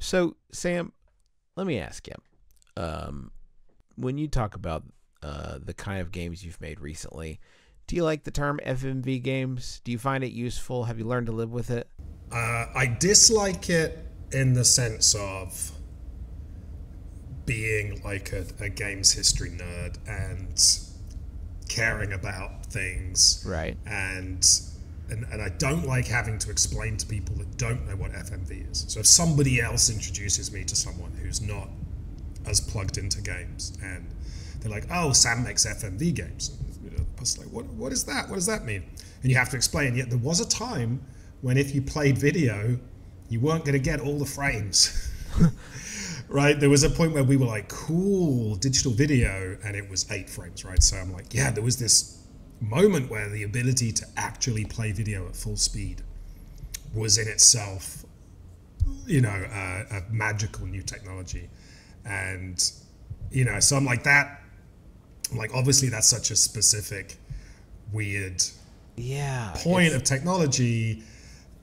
So, Sam, let me ask you. When you talk about the kind of games you've made recently, do you like the term FMV games? Do you find it useful? Have you learned to live with it? I dislike it in the sense of being like a games history nerd and caring about things. Right. And I don't like having to explain to people that don't know what FMV is. So if somebody else introduces me to someone who's not as plugged into games and they're like, oh, Sam makes FMV games. And, the person's like, what is that? What does that mean? And you have to explain, yet there was a time when if you played video, you weren't going to get all the frames. Right? There was a point where we were like, cool, digital video, and it was 8 frames, right? So I'm like, yeah, there was this moment where the ability to actually play video at full speed was in itself, a magical new technology. And, so I'm like that. I'm like, obviously that's such a specific, weird point of technology.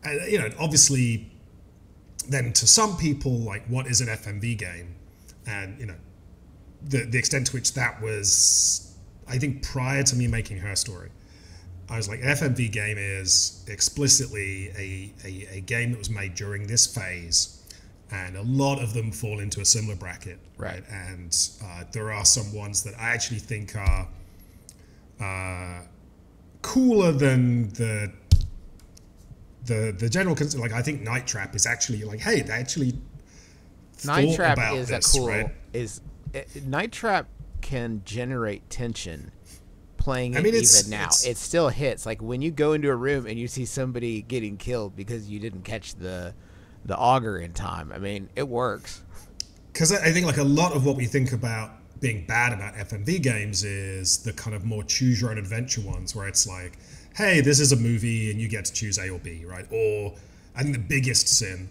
And, obviously then to some people, like, what is an FMV game? And, the extent to which that was, I think prior to me making Her Story, I was like, an FMV game is explicitly a game that was made during this phase, and a lot of them fall into a similar bracket, right? And there are some ones that I actually think are cooler than the general concept. Like, I think Night Trap is actually like, hey, they actually Night Trap about is this, a cool. right? Night Trap can generate tension. Playing it even now, it still hits. Like when you go into a room and you see somebody getting killed because you didn't catch the auger in time. I mean, it works. Because I think like a lot of what we think about being bad about FMV games is the kind of more choose your own adventure ones where it's like, hey, this is a movie and you get to choose A or B, right? Or I think the biggest sin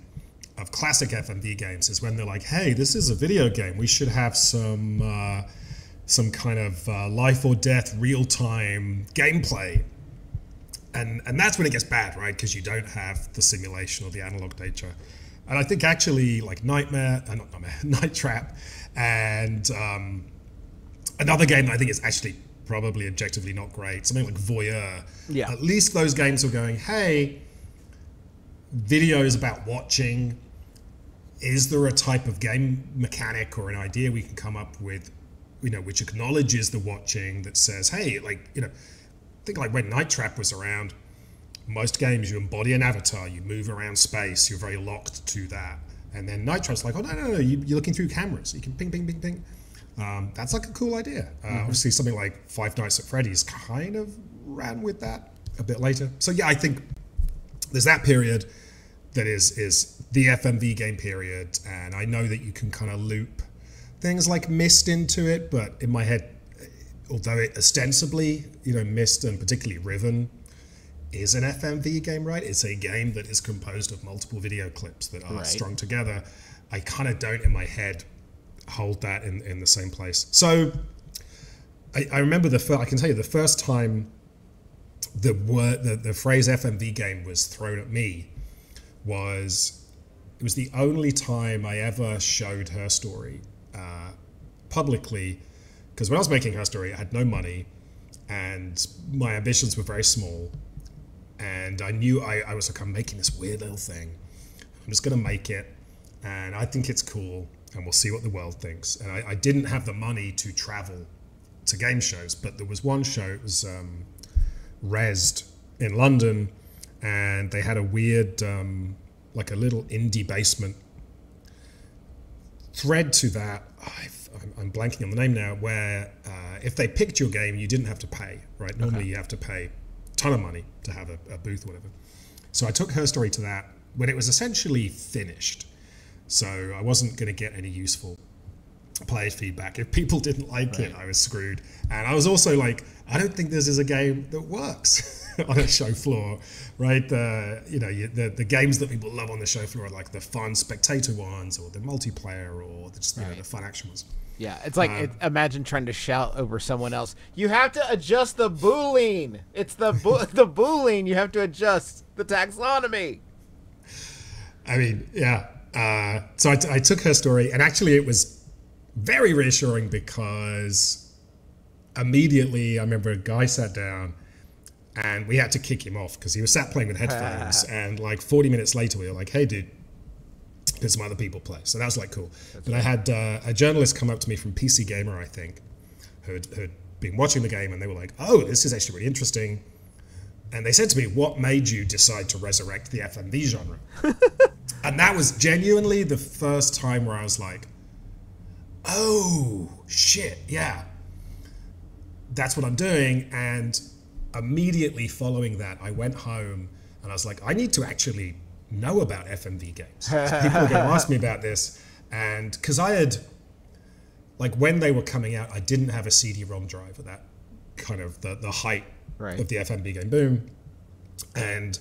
of classic FMV games is when they're like, hey, this is a video game. We should have some kind of life or death real-time gameplay. And that's when it gets bad, right? Because you don't have the simulation or the analog data. And I think actually like Night Trap and another game that I think is actually probably objectively not great, something like Voyeur. Yeah. At least those games are going, hey, video is about watching. Is there a type of game mechanic or an idea we can come up with, which acknowledges the watching, that says, hey, like, I think like when Night Trap was around, most games you embody an avatar, you move around space, you're very locked to that. And then Night Trap's like, oh, no, you're looking through cameras. You can ping, ping, ping, ping. That's like a cool idea. Obviously, something like Five Nights at Freddy's kind of ran with that a bit later. So yeah, I think there's that period that is the FMV game period, and I know that you can kind of loop things like Myst into it, but in my head, although it ostensibly, Myst and particularly Riven is an FMV game, right? It's a game that is composed of multiple video clips that are strung together. I kind of don't in my head hold that in the same place. So I remember I can tell you the first time the phrase FMV game was thrown at me it was the only time I ever showed Her Story publicly, because when I was making Her Story, I had no money and my ambitions were very small, and I knew I was like, I'm making this weird little thing. I'm just going to make it, and I think it's cool, and we'll see what the world thinks. And I didn't have the money to travel to game shows, but there was one show, it was Rezzed in London, and they had a weird, like a little indie basement thread to that. I'm blanking on the name now, where if they picked your game, you didn't have to pay, right? Normally you have to pay a ton of money to have a booth or whatever. So I took Her Story to that when it was essentially finished. So I wasn't going to get any useful player feedback. If people didn't like it, I was screwed. And I was also like, I don't think this is a game that works on a show floor, right? The games that people love on the show floor are like the fun spectator ones, or the multiplayer, or just the fun action ones. Yeah, it's like imagine trying to shout over someone else. You have to adjust the boolean. It's the boolean. You have to adjust the taxonomy. I mean, yeah. So I took her story, and actually it was very reassuring because immediately I remember a guy sat down and we had to kick him off because he was sat playing with headphones. And like 40 minutes later, we were like, hey, dude, there's some other people play. So that was like cool. But I had a journalist come up to me from PC Gamer, I think, who'd been watching the game, and they were like, oh, this is actually really interesting. And they said to me, what made you decide to resurrect the FMV genre? And that was genuinely the first time where I was like, oh, shit, yeah. That's what I'm doing. And immediately following that, I went home and I was like, I need to actually know about FMV games. So people are going to ask me about this. And because I had, like when they were coming out, I didn't have a CD-ROM drive at that kind of the height of the FMV game boom. And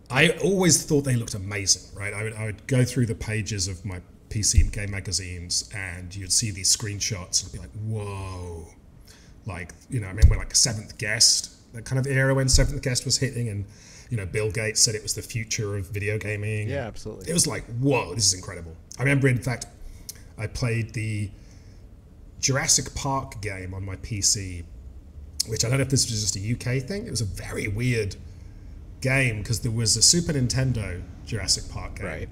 I always thought they looked amazing, right? I would go through the pages of my PC game magazines and you'd see these screenshots and be like, whoa. Like, you know, I remember like Seventh Guest, that kind of era when Seventh Guest was hitting, and, you know, Bill Gates said it was the future of video gaming. Yeah, absolutely. It was like, whoa, this is incredible. I remember, in fact, I played the Jurassic Park game on my PC, which I don't know if this was just a UK thing. It was a very weird game because there was a Super Nintendo Jurassic Park game,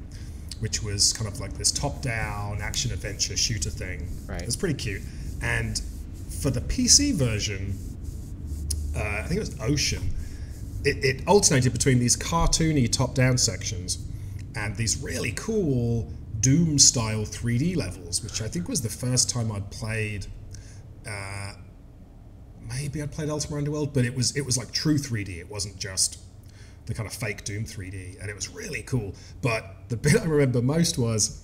which was kind of like this top-down action-adventure shooter thing. It was pretty cute. And for the PC version, I think it was Ocean, it alternated between these cartoony top-down sections and these really cool Doom-style 3D levels, which I think was the first time I'd played. Maybe I'd played Ultima Underworld, but it was like true 3D. It wasn't just the kind of fake Doom 3D, and it was really cool. But the bit I remember most was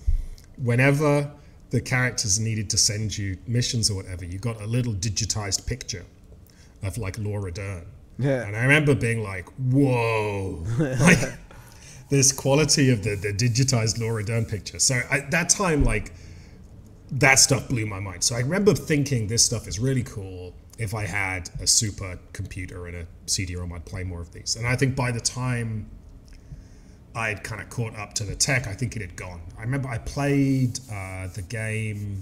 whenever the characters needed to send you missions or whatever, you got a little digitized picture of like Laura Dern. Yeah. And I remember being like, whoa, like this quality of the digitized Laura Dern picture. So at that time, like that stuff blew my mind. So I remember thinking this stuff is really cool. If I had a super computer and a CD-ROM, I'd play more of these. And I think by the time I'd kind of caught up to the tech, I think it had gone. I remember I played the game,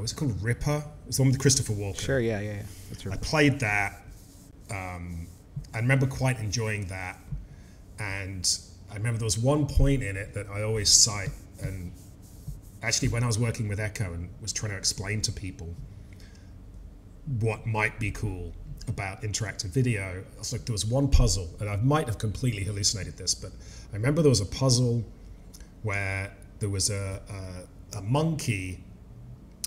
was it called Ripper? It was the one with Christopher Walken. Sure, yeah. That's I played that. I remember quite enjoying that. And I remember there was one point in it that I always cite. And actually, when I was working with Echo and was trying to explain to people what might be cool about interactive video, it's like there was one puzzle, and I might have completely hallucinated this, but I remember there was a puzzle where there was a monkey,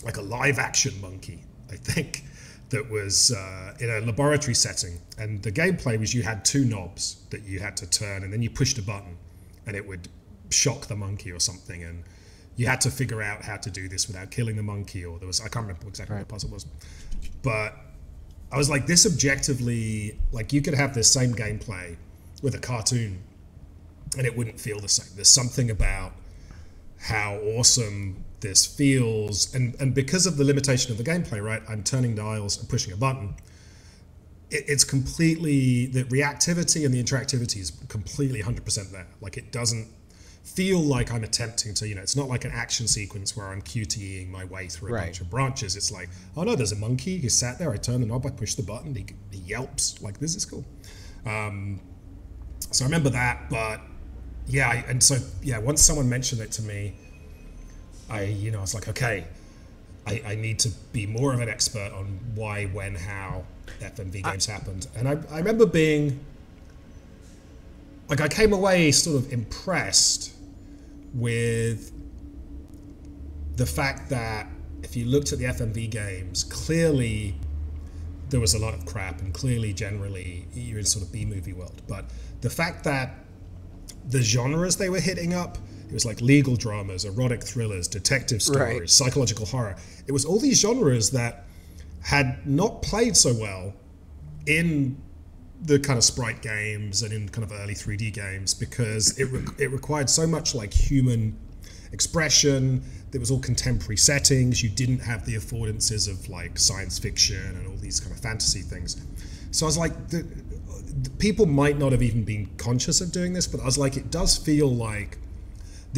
like a live action monkey, I think, that was in a laboratory setting, and the gameplay was you had two knobs that you had to turn, and then you pushed a button and it would shock the monkey or something, and you had to figure out how to do this without killing the monkey, or there was, I can't remember exactly what the puzzle was. But I was like, this objectively, like you could have this same gameplay with a cartoon and it wouldn't feel the same. There's something about how awesome this feels. And because of the limitation of the gameplay, right, I'm turning dials and pushing a button. It's completely, the reactivity and the interactivity is completely 100% there. Like it doesn't feel like I'm attempting to, you know, it's not like an action sequence where I'm QTEing my way through a bunch of branches. It's like, oh no, there's a monkey. He sat there. I turn the knob. I push the button. He yelps. Like, this is cool. So I remember that. But yeah, once someone mentioned it to me, I was like, okay, I need to be more of an expert on why, when, how FMV games happened. And I remember being, like, I came away sort of impressed with the fact that if you looked at the FMV games, clearly there was a lot of crap, and clearly generally you're in sort of B-movie world. But the fact that the genres they were hitting up, it was like legal dramas, erotic thrillers, detective stories, psychological horror. It was all these genres that had not played so well in the kind of sprite games and in kind of early 3D games, because it required so much like human expression. There was all contemporary settings. You didn't have the affordances of like science fiction and all these kind of fantasy things. So I was like, the people might not have even been conscious of doing this, but I was like, it does feel like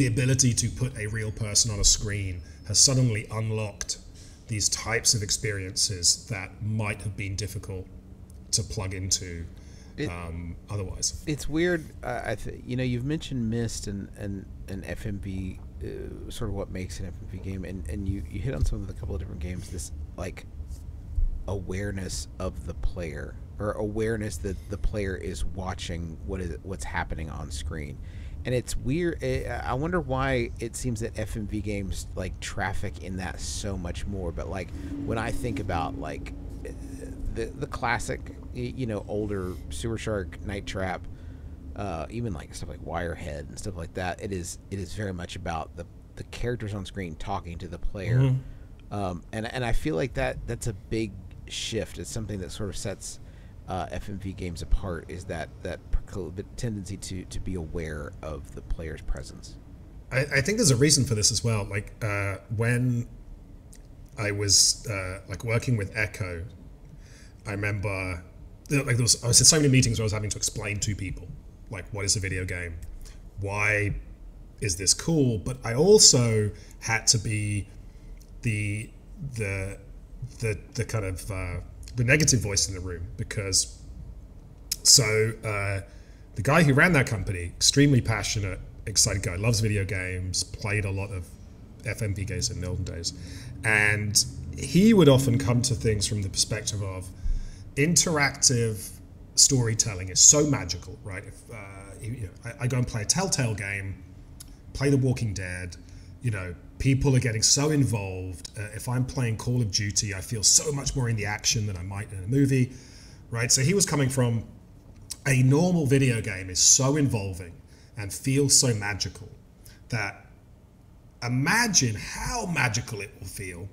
the ability to put a real person on a screen has suddenly unlocked these types of experiences that might have been difficult to plug into otherwise. It's weird. You've mentioned Myst and FMV, sort of what makes an FMV game, and you hit on some of a couple of different games. This like awareness of the player, or awareness that the player is watching what's happening on screen. And it's weird. I wonder why it seems that FMV games like traffic in that so much more. But like when I think about like the classic, older Sewer Shark, Night Trap, even like stuff like Wirehead and stuff like that, it is very much about the characters on screen talking to the player. And I feel like that's a big shift. It's something that sort of sets FMV games apart, is that tendency to be aware of the player's presence. I think there's a reason for this as well. Like when I was like working with Echo, I remember I was in so many meetings where I was having to explain to people like, what is a video game, why is this cool, but I also had to be the kind of the negative voice in the room, because the guy who ran that company, extremely passionate, excited guy, loves video games, played a lot of FMV games in the olden days, and he would often come to things from the perspective of interactive storytelling is so magical, right? If I go and play a Telltale game, play The Walking Dead, people are getting so involved. If I'm playing Call of Duty, I feel so much more in the action than I might in a movie, right? So he was coming from a normal video game is so involving and feels so magical that imagine how magical it will feel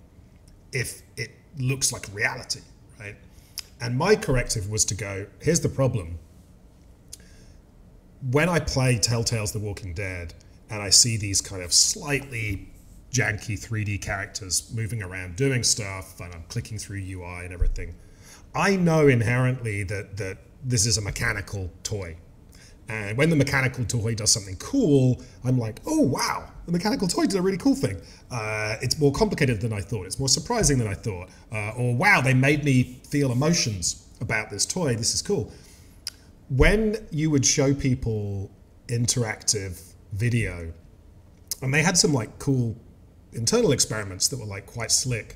if it looks like reality, right? And my corrective was to go, here's the problem. When I play Telltale's The Walking Dead and I see these kind of slightly janky 3D characters moving around doing stuff, and I'm clicking through UI and everything, I know inherently that this is a mechanical toy. And when the mechanical toy does something cool, I'm like, oh wow, the mechanical toy did a really cool thing. It's more complicated than I thought. It's more surprising than I thought. Or wow, they made me feel emotions about this toy. This is cool. When you would show people interactive video, and they had some like cool internal experiments that were like quite slick,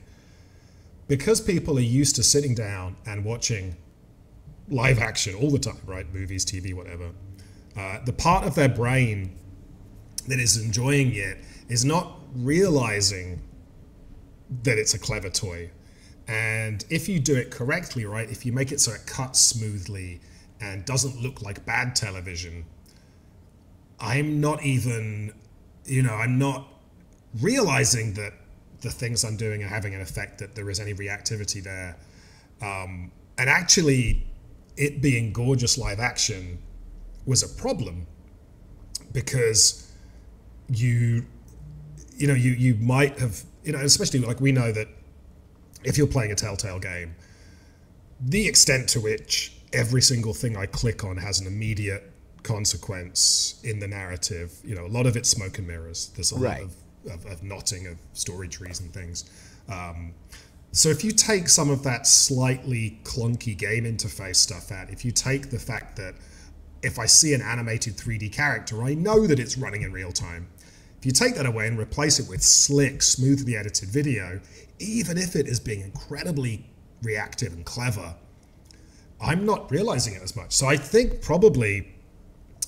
because people are used to sitting down and watching live action all the time, right? Movies, TV, whatever. The part of their brain that is enjoying it is not realizing that it's a clever toy. And if you do it correctly, right, if you make it so it cuts smoothly and doesn't look like bad television, I'm not even, I'm not realizing that the things I'm doing are having an effect, that there is any reactivity there. And actually, it being gorgeous live action was a problem, because you might have, especially like we know that if you're playing a Telltale game, the extent to which every single thing I click on has an immediate consequence in the narrative, a lot of it's smoke and mirrors. There's a lot of knotting of story trees and things. So if you take some of that slightly clunky game interface stuff out, if you take the fact that if I see an animated 3D character, I know that it's running in real time. If you take that away and replace it with slick, smoothly edited video, even if it is being incredibly reactive and clever, I'm not realizing it as much. So I think probably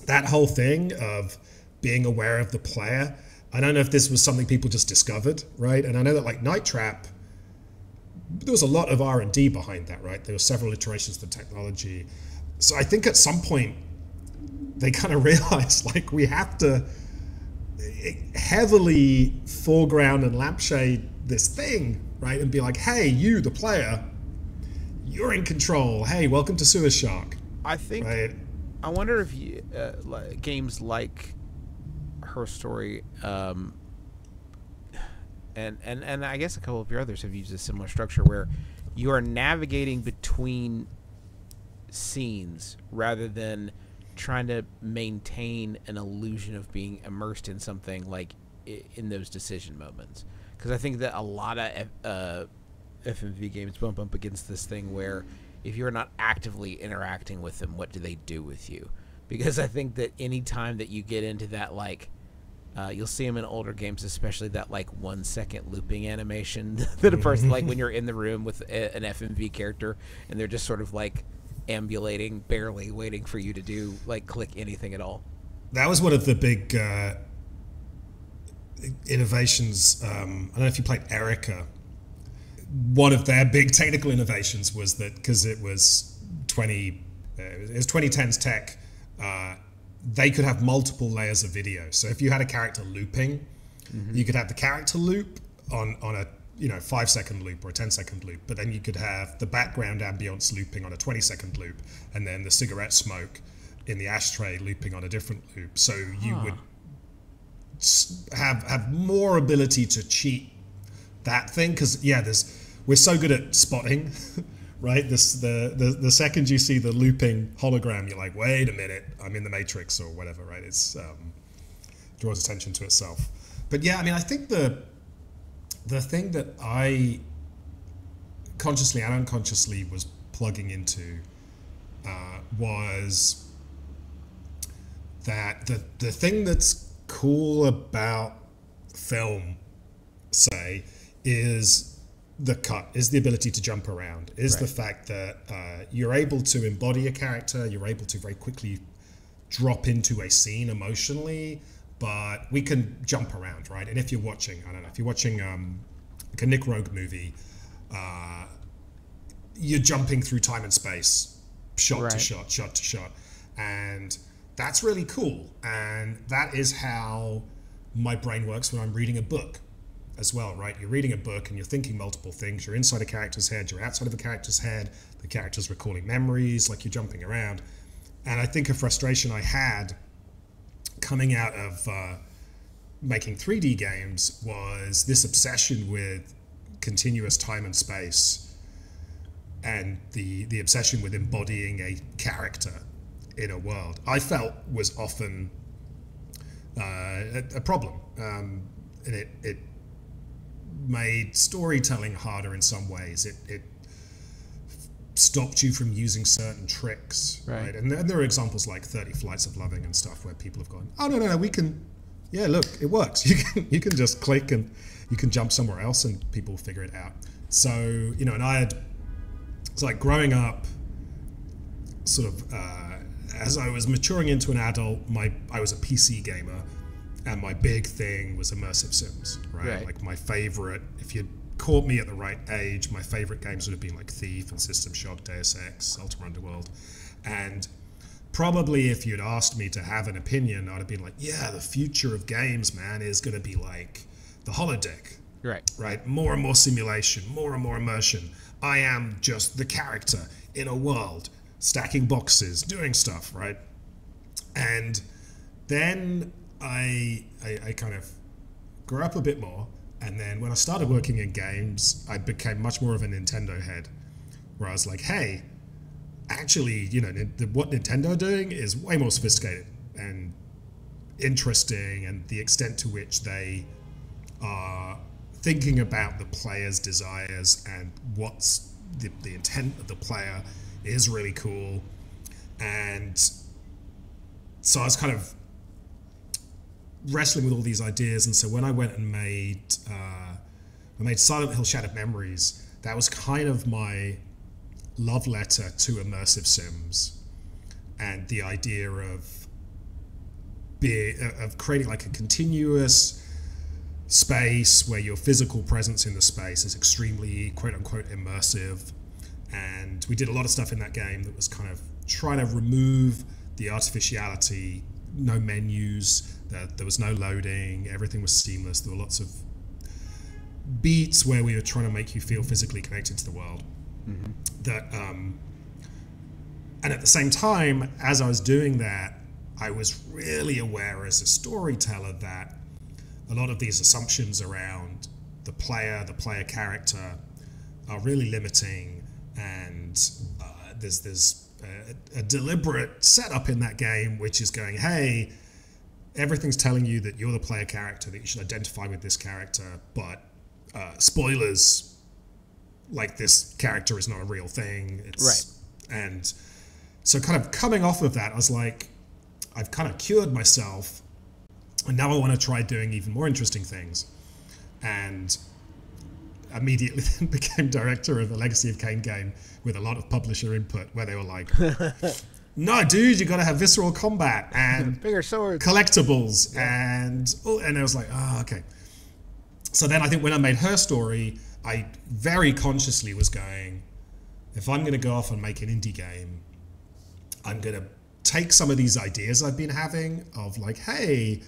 that whole thing of being aware of the player, I don't know if this was something people just discovered, right? And I know that like Night Trap, there was a lot of R&D behind that, right? There were several iterations of the technology. So I think at some point they kind of realized like we have to heavily foreground and lampshade this thing, right? And be like, hey, you, the player, you're in control. Hey, welcome to Sewer Shark. I think, right? I wonder if games like Her Story, and I guess a couple of your others have used a similar structure where you are navigating between scenes rather than trying to maintain an illusion of being immersed in something, like in those decision moments. Because I think that a lot of FMV games bump up against this thing where if you're not actively interacting with them, what do they do with you? Because I think that any time that you get into that, like, you'll see them in older games, especially that like 1 second looping animation that a person, like when you're in the room with an FMV character and they're just sort of like ambulating, barely waiting for you to do like click anything at all. That was one of the big innovations. I don't know if you played Erica. One of their big technical innovations was that because it was 2010s tech, they could have multiple layers of video. So if you had a character looping, you could have the character loop on a 5 second loop or a 10-second loop, but then you could have the background ambience looping on a 20-second loop, and then the cigarette smoke in the ashtray looping on a different loop. So you would have more ability to cheat that thing, because we're so good at spotting, right? The second you see the looping hologram, you're like, wait a minute, I'm in the Matrix or whatever, right? It's draws attention to itself. But yeah, I mean, I think the thing that I consciously and unconsciously was plugging into was that the thing that's cool about film, say, is the ability to jump around, is the fact that you're able to embody a character, you're able to very quickly drop into a scene emotionally, but we can jump around, right? And if you're watching, like a Nick Rogue movie, you're jumping through time and space, shot to shot, and that's really cool. And that is how my brain works when I'm reading a book as well, right? You're reading a book and you're thinking multiple things. You're inside a character's head, you're outside of a character's head, the character's recalling memories, like you're jumping around. And I think a frustration I had coming out of making 3D games was this obsession with continuous time and space, and the obsession with embodying a character in a world, I felt was often a problem. And it made storytelling harder in some ways. It stopped you from using certain tricks, right? And there are examples like 30 Flights of Loving and stuff where people have gone, oh no, we can, yeah, look, it works. You can just click and you can jump somewhere else and people will figure it out. So, and it's like growing up, sort of as I was maturing into an adult, I was a PC gamer, and my big thing was immersive sims, right? Like my favorite, if you caught me at the right age, my favorite games would have been like Thief and System Shock, Deus Ex, Ultima Underworld. And probably if you'd asked me to have an opinion, I'd have been like, yeah, the future of games, man, is going to be like the holodeck. Right? More and more simulation, more and more immersion. I am just the character in a world, stacking boxes, doing stuff, right? And then I kind of grew up a bit more, and then when I started working in games, I became much more of a Nintendo head, where I was like, hey, actually, what Nintendo are doing is way more sophisticated and interesting, and the extent to which they are thinking about the player's desires and what's the intent of the player is really cool. And so I was kind of wrestling with all these ideas, and so when I went and made Silent Hill Shattered Memories, that was kind of my love letter to immersive sims and the idea of creating like a continuous space where your physical presence in the space is extremely quote-unquote immersive. And we did a lot of stuff in that game that was kind of trying to remove the artificiality, no menus, there was no loading, everything was seamless. There were lots of beats where we were trying to make you feel physically connected to the world. And at the same time, as I was doing that, I was really aware as a storyteller that a lot of these assumptions around the player character are really limiting, and there's a deliberate setup in that game, which is going, hey, everything's telling you that you're the player character, that you should identify with this character, but spoilers, like this character is not a real thing. Right. And so kind of coming off of that, I was like, I've kind of cured myself, and now I want to try doing even more interesting things. And immediately then became director of a Legacy of Kain game with a lot of publisher input, where they were like, no, dude, you got to have visceral combat and bigger swords, collectibles, and I was like, oh, okay. So then I think when I made Her Story, I very consciously was going, if I'm going to go off and make an indie game, I'm going to take some of these ideas I've been having of like, hey,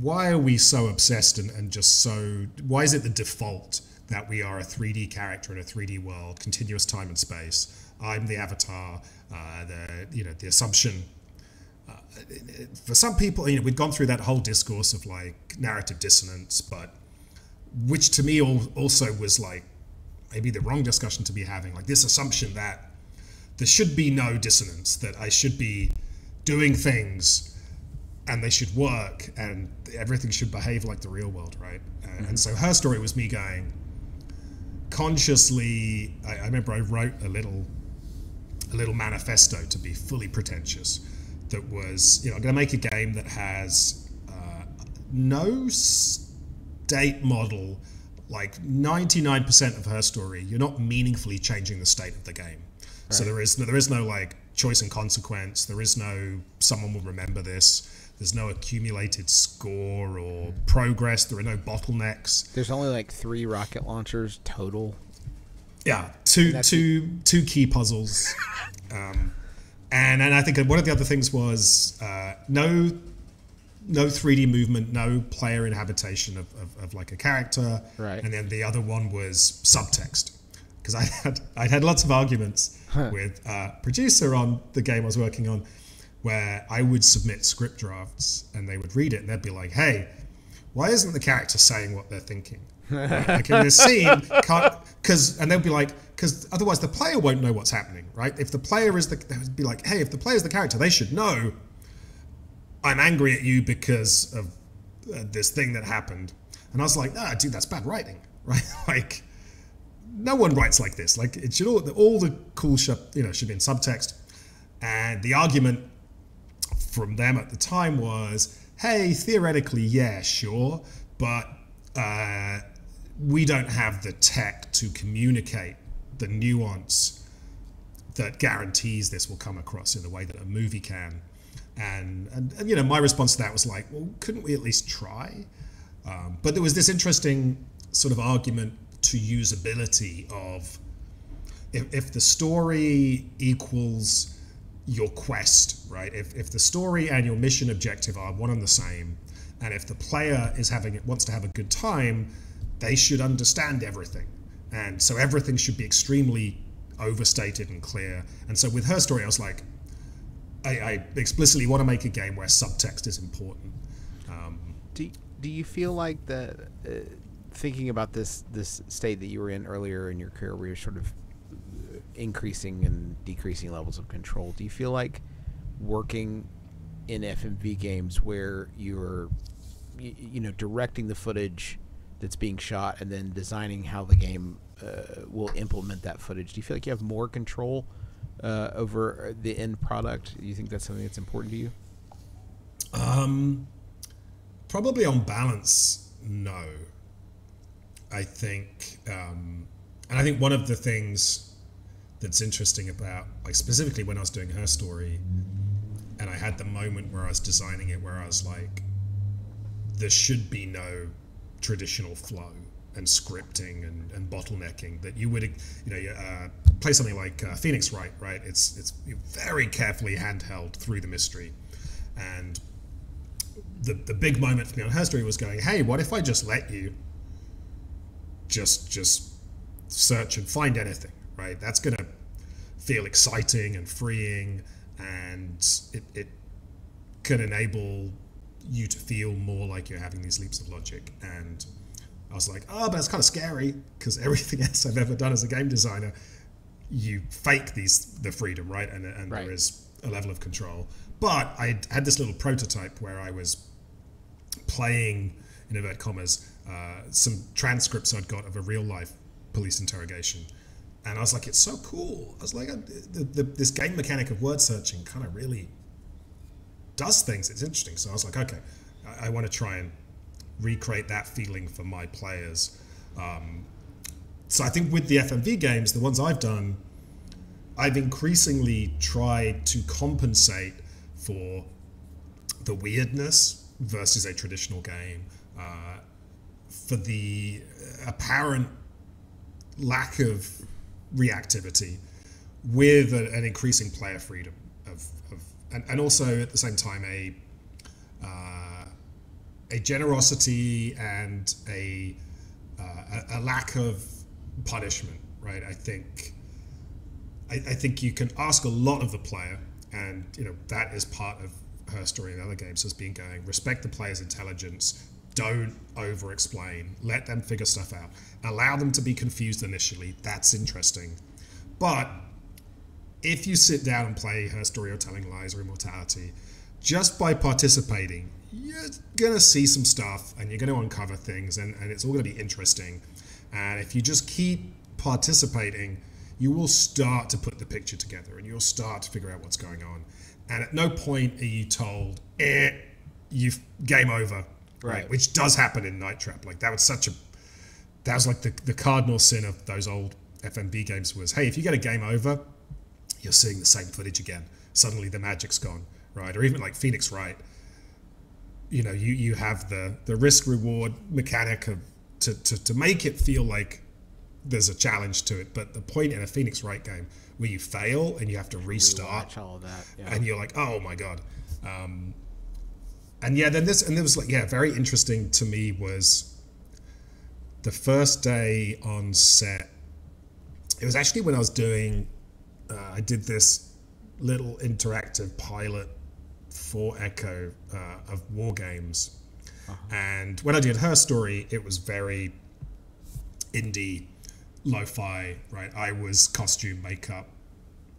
why are we so obsessed and just so, why is it the default that we are a 3D character in a 3D world, continuous time and space? I'm the avatar, the assumption. For some people, we've gone through that whole discourse of like narrative dissonance, but which to me also was like maybe the wrong discussion to be having, like this assumption that there should be no dissonance, that I should be doing things and they should work and everything should behave like the real world, right? And so Her Story was me going consciously. I remember I wrote a little manifesto to be fully pretentious that was, I'm going to make a game that has no state model. Like 99% of Her Story, you're not meaningfully changing the state of the game. Right. So there is no like choice and consequence. There is no someone will remember this. There's no accumulated score or progress. There are no bottlenecks. There's only like 3 rocket launchers total. Yeah, two key puzzles. And I think one of the other things was no 3D movement, no player inhabitation of like a character. Right. And then the other one was subtext. Because I'd had lots of arguments with a producer on the game I was working on, where I would submit script drafts and they would read it and they'd be like, hey, why isn't the character saying what they're thinking? Like in this scene, and they'll be like, because otherwise the player won't know what's happening, right? If the player is they'd be like, hey, if the player's the character, they should know I'm angry at you because of this thing that happened. And I was like, dude, that's bad writing, right? Like, no one writes like this. Like, it should all the cool stuff, should be in subtext. And the argument from them at the time was, hey, theoretically, yeah, sure, but we don't have the tech to communicate the nuance that guarantees this will come across in the way that a movie can. And my response to that was like, well, couldn't we at least try? But there was this interesting sort of argument to usability of if the story equals your quest, right? If the story and your mission objective are one and the same, and if the player wants to have a good time, they should understand everything. And so everything should be extremely overstated and clear. And so with Her Story, I was like, I explicitly want to make a game where subtext is important. Do you feel like that, thinking about this state that you were in earlier in your career where you're sort of increasing and decreasing levels of control, do you feel like working in FMV games where you're directing the footage that's being shot and then designing how the game will implement that footage, do you feel like you have more control over the end product? Do you think that's something that's important to you? Probably on balance, no. I think, and I think one of the things that's interesting about, like specifically when I was doing Her Story, and I had the moment where I was designing it, where I was like, there should be no traditional flow and scripting and bottlenecking that you would, play something like Phoenix Wright, right? It's very carefully handheld through the mystery, and the big moment for me on Her Story was going, hey, what if I just let you just search and find anything, right? That's gonna feel exciting and freeing, and it can enable you to feel more like you're having these leaps of logic. And I was like, but it's kind of scary because everything else I've ever done as a game designer you fake the freedom, right? And right. There is a level of control. But I had this little prototype where I was playing, in inverted commas, some transcripts I'd got of a real life police interrogation. And I was like, it's so cool. I was like, this game mechanic of word searching kind of really does things. It's interesting. So I was like, okay, I want to try and recreate that feeling for my players. So I think with the FMV games, the ones I've done, I've increasingly tried to compensate for the weirdness versus a traditional game, for the apparent lack of reactivity with an increasing player freedom and also at the same time a generosity and a lack of punishment, right? I think you can ask a lot of the player, and that is part of Her Story and other games has been going, respect the player's intelligence, don't over explain, let them figure stuff out, allow them to be confused initially. That's interesting. But if you sit down and play Her Story or Telling Lies or Immortality, just by participating, you're going to see some stuff and you're going to uncover things, and it's all going to be interesting. And if you just keep participating, you will start to put the picture together and you'll start to figure out what's going on. And at no point are you told, you've game over, right? Which does happen in Night Trap. Like that was like the cardinal sin of those old FMV games was, hey, if you get a game over, you're seeing the same footage again. Suddenly the magic's gone, right? Or even like Phoenix Wright, you have the risk reward mechanic of to make it feel like there's a challenge to it. But the point in a Phoenix Wright game where you fail and you have to restart, all of that, and you're like, oh my god. And there was like, very interesting to me was the first day on set. It was actually when I was doing, I did this little interactive pilot for Echo of war games. And when I did Her Story, it was very indie, lo-fi, right? I was costume, makeup,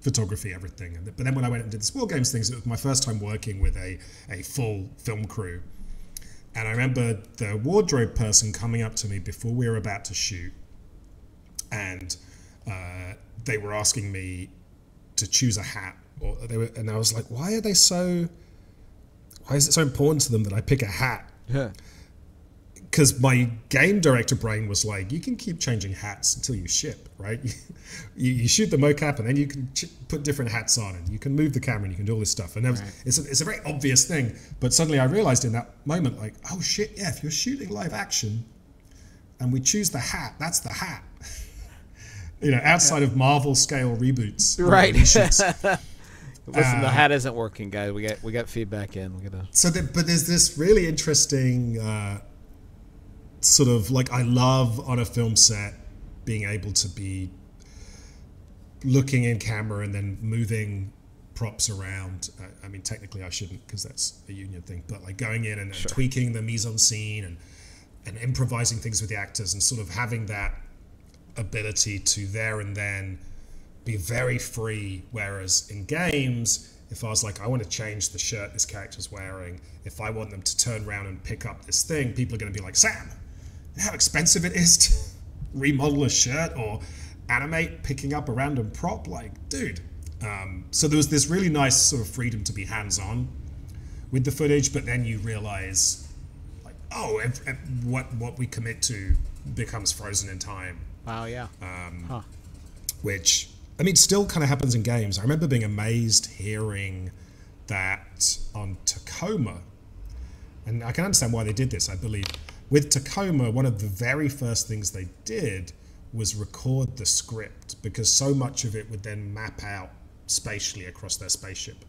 photography, everything. But then when I went and did the War Games things, it was my first time working with a full film crew. And I remember the wardrobe person coming up to me before we were about to shoot, and they were asking me to choose a hat, and I was like, why is it so important to them that I pick a hat? Yeah. Because my game director brain was like, you can keep changing hats until you ship, right? You shoot the mocap and then you can put different hats on, and you can move the camera and you can do all this stuff. And it's a very obvious thing. But suddenly I realized in that moment, like, oh shit, yeah, if you're shooting live action and we choose the hat, that's the hat. Outside of Marvel scale reboots. Right. Listen, the hat isn't working, guys. We got feedback in. But there's this really interesting sort of like, I love on a film set being able to be looking in camera and then moving props around. I mean, technically I shouldn't because that's a union thing, but like going in and tweaking the mise-en-scene and improvising things with the actors and sort of having that ability to there and then be very free. Whereas in games, if I was like, I want to change the shirt this character's wearing, if I want them to turn around and pick up this thing, people are going to be like, Sam, you know how expensive it is to remodel a shirt or animate picking up a random prop? Like, dude. So there was this really nice sort of freedom to be hands-on with the footage, but then you realize, like, what we commit to becomes frozen in time. Wow, yeah. Which, I mean, still kind of happens in games. I remember being amazed hearing that on Tacoma, and I can understand why they did this, I believe. With Tacoma, one of the very first things they did was record the script, because so much of it would then map out spatially across their spaceship.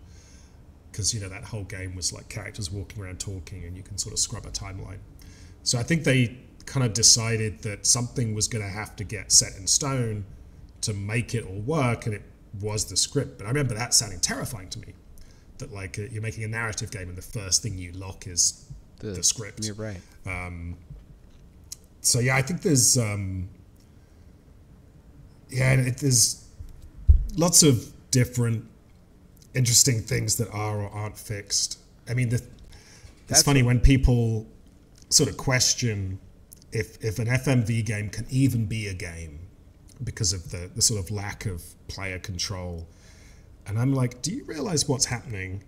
Because, that whole game was like characters walking around talking, and you can sort of scrub a timeline. So I think they kind of decided that something was going to have to get set in stone to make it all work, and it was the script. But I remember that sounding terrifying to me, that like you're making a narrative game and the first thing you lock is the script. You're right. So yeah, I think there's lots of different interesting things that are or aren't fixed. I mean, it's funny when people sort of question if an FMV game can even be a game because of the sort of lack of player control. And I'm like, do you realize what's happening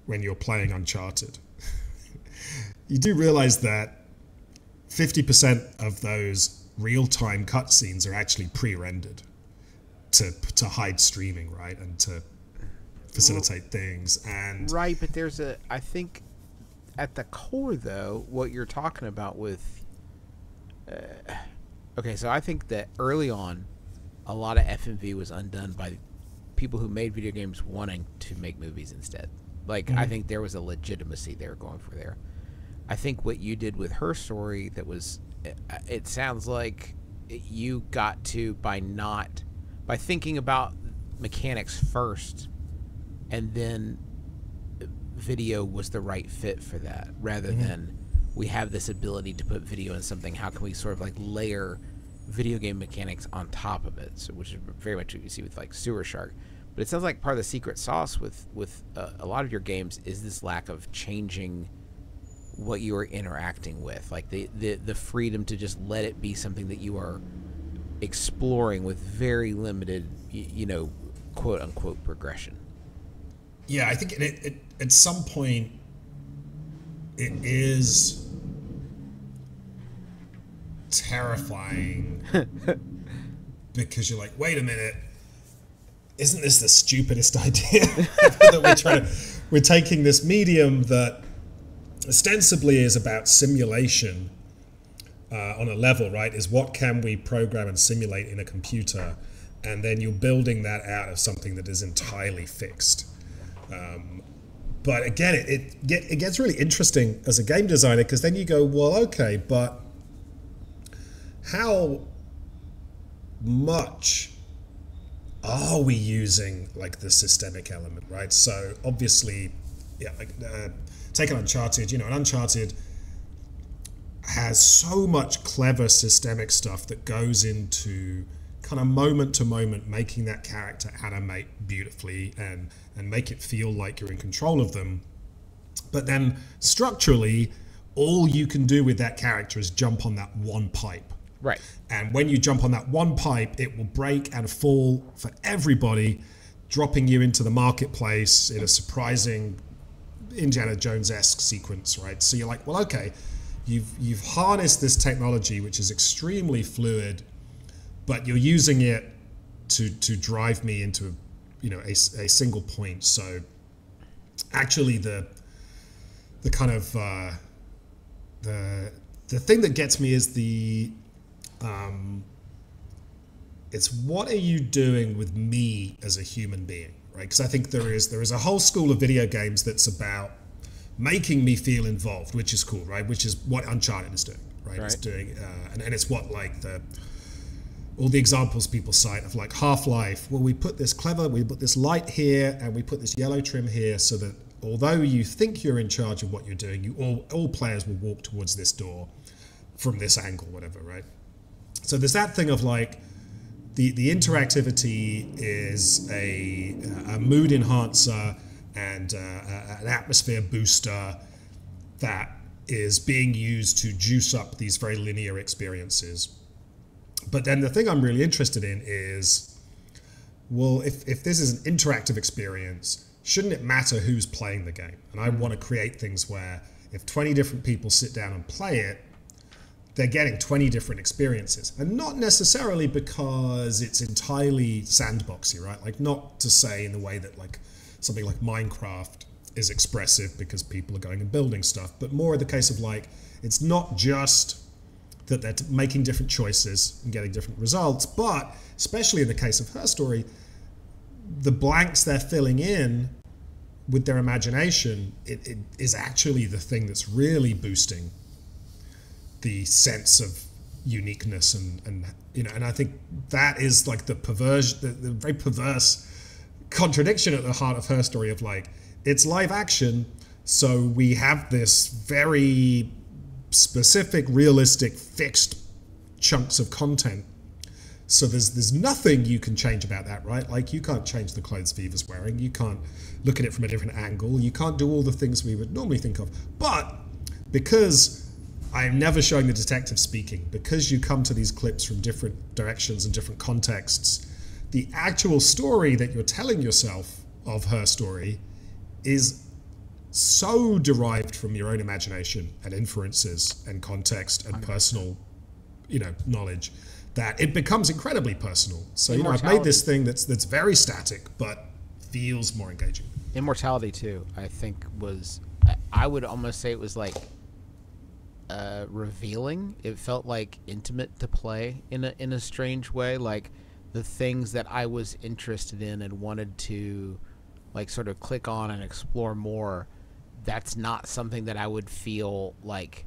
when you're playing Uncharted? You do realize that 50% of those real-time cutscenes are actually pre-rendered to hide streaming, right? And to facilitate things. And right, but I think at the core, though, what you're talking about with... okay, so I think that early on, a lot of FMV was undone by people who made video games wanting to make movies instead. Like, I think there was a legitimacy they were going for there. I think what you did with Her Story, that was... It sounds like you got to, by thinking about mechanics first, and then video was the right fit for that, rather than we have this ability to put video in something. How can we sort of like layer video game mechanics on top of it? So, which is very much what you see with like Sewer Shark. But it sounds like part of the secret sauce with a lot of your games is this lack of changing what you are interacting with, like the freedom to just let it be something that you are exploring with very limited, quote unquote progression. Yeah, I think it at some point it is terrifying because you're like, wait a minute, isn't this the stupidest idea that we're taking this medium that ostensibly is about simulation on a level, right? Is what can we program and simulate in a computer, and then you're building that out of something that is entirely fixed. But again, it gets really interesting as a game designer, because then you go, well, okay, but how much are we using like the systemic element, right? So obviously, yeah, like take an Uncharted. An Uncharted has so much clever systemic stuff that goes into kind of moment to moment making that character animate beautifully and make it feel like you're in control of them. But then structurally, all you can do with that character is jump on that one pipe. Right. And when you jump on that one pipe, it will break and fall for everybody, dropping you into the marketplace in a surprising Indiana Jones-esque sequence, right? So you're like, well, okay, you've harnessed this technology, which is extremely fluid, but you're using it to drive me into a single point. So actually the kind of the thing that gets me is it's what are you doing with me as a human being, right? Because I think there is a whole school of video games that's about making me feel involved, which is cool, right? Which is what Uncharted is doing, right? It's doing, and it's what like all the examples people cite of like Half-Life. Well, we put this light here and we put this yellow trim here, so that although you think you're in charge of what you're doing, all players will walk towards this door from this angle, whatever, right? So there's that thing of like the interactivity is a mood enhancer and an atmosphere booster that is being used to juice up these very linear experiences. But then the thing I'm really interested in is, well, if this is an interactive experience, shouldn't it matter who's playing the game? And I want to create things where if 20 different people sit down and play it, they're getting 20 different experiences. And not necessarily because it's entirely sandboxy, right? Like, not to say in the way that like something like Minecraft is expressive because people are going and building stuff, but more in the case of like, it's not just that they're making different choices and getting different results, but especially in the case of Her Story, the blanks they're filling in with their imagination, it is actually the thing that's really boosting the sense of uniqueness and I think that is like the very perverse contradiction at the heart of Her Story of like, it's live action, so we have this very specific, realistic, fixed chunks of content So there's nothing you can change about that, right? Like, you can't change the clothes Viva's wearing. You can't look at it from a different angle. You can't do all the things we would normally think of. But because I'm never showing the detective speaking, because you come to these clips from different directions and different contexts, the actual story that you're telling yourself of her story is so derived from your own imagination and inferences and context and personal, knowledge, that it becomes incredibly personal. So, I've made this thing that's very static, but feels more engaging. Immortality, too, I think I would almost say it was like revealing. It felt like intimate to play in a strange way. Like, the things that I was interested in and wanted to, like, sort of click on and explore more, that's not something that I would feel like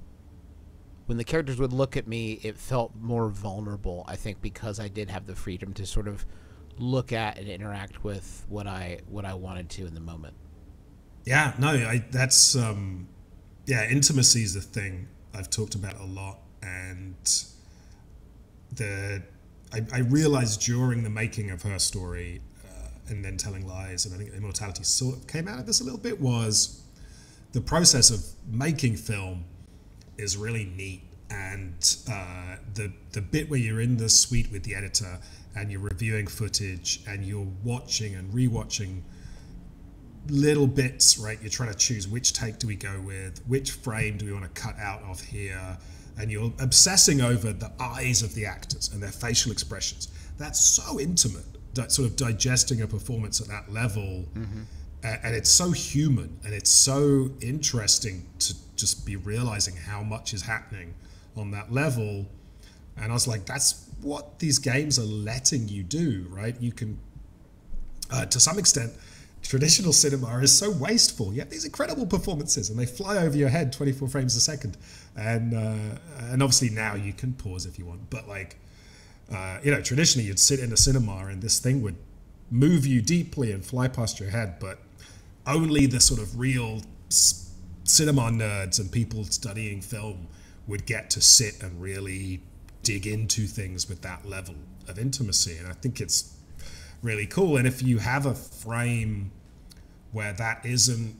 when the characters would look at me. It felt more vulnerable, I think, because I did have the freedom to sort of look at and interact with what I wanted to in the moment. Yeah, no, that's intimacy is the thing I've talked about a lot, and I realized during the making of her story and then Telling Lies, and I think Immortality sort of came out of this a little bit, was the process of making film is really neat. And the bit where you're in the suite with the editor and you're reviewing footage and you're watching and rewatching little bits, right? You're trying to choose which take do we go with, which frame do we want to cut out of here, and you're obsessing over the eyes of the actors and their facial expressions. That's so intimate, that sort of digesting a performance at that level. Mm-hmm. And it's so human, and it's so interesting to just be realizing how much is happening on that level. And I was like, that's what these games are letting you do, right? You can, to some extent, traditional cinema is so wasteful. You have these incredible performances, and they fly over your head 24 frames a second. And obviously now you can pause if you want. But traditionally you'd sit in a cinema and this thing would move you deeply and fly past your head. But only the sort of real cinema nerds and people studying film would get to sit and really dig into things with that level of intimacy. And I think it's really cool. And if you have a frame where that isn't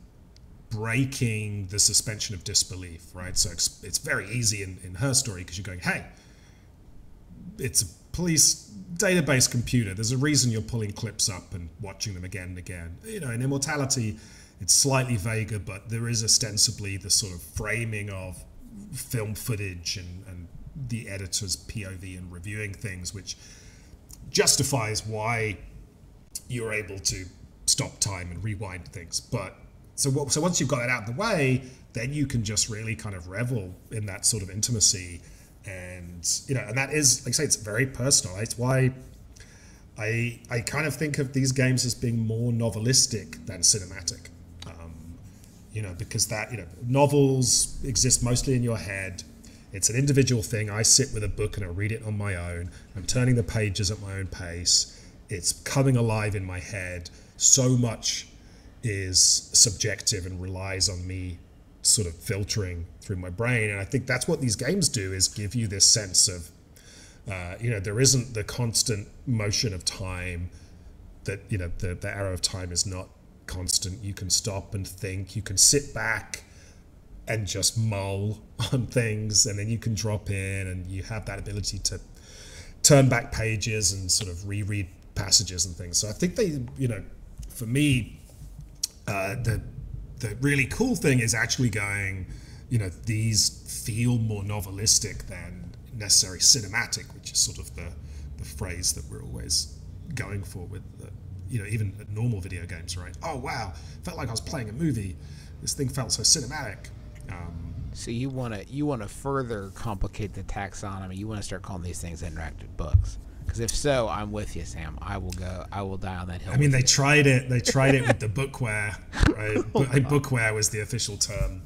breaking the suspension of disbelief, right? So it's very easy in her story, because you're going, hey, it's a police database computer. There's a reason you're pulling clips up and watching them again and again. In Immortality, it's slightly vaguer, but there is ostensibly the sort of framing of film footage and the editor's POV and reviewing things, which justifies why you're able to stop time and rewind things. But so once you've got that out of the way, then you can just really kind of revel in that sort of intimacy. And and that is, like I say, it's very personal. It's why I kind of think of these games as being more novelistic than cinematic. Because that novels exist mostly in your head. It's an individual thing. I sit with a book and I read it on my own. I'm turning the pages at my own pace. It's coming alive in my head. So much is subjective and relies on me sort of filtering through my brain. And I think that's what these games do, is give you this sense of, there isn't the constant motion of time, that, the arrow of time is not constant. You can stop and think. You can sit back and just mull on things, and then you can drop in, and you have that ability to turn back pages and sort of reread passages and things. So I think they, for me, the really cool thing is actually going, these feel more novelistic than necessarily cinematic, which is sort of the phrase that we're always going for with even normal video games, right? Oh wow, felt like I was playing a movie. This thing felt so cinematic. So you want to further complicate the taxonomy. You want to start calling these things interactive books. Because if so, I'm with you, Sam. I will die on that hill. I mean, they tried it with the bookware, right? Bookware was the official term.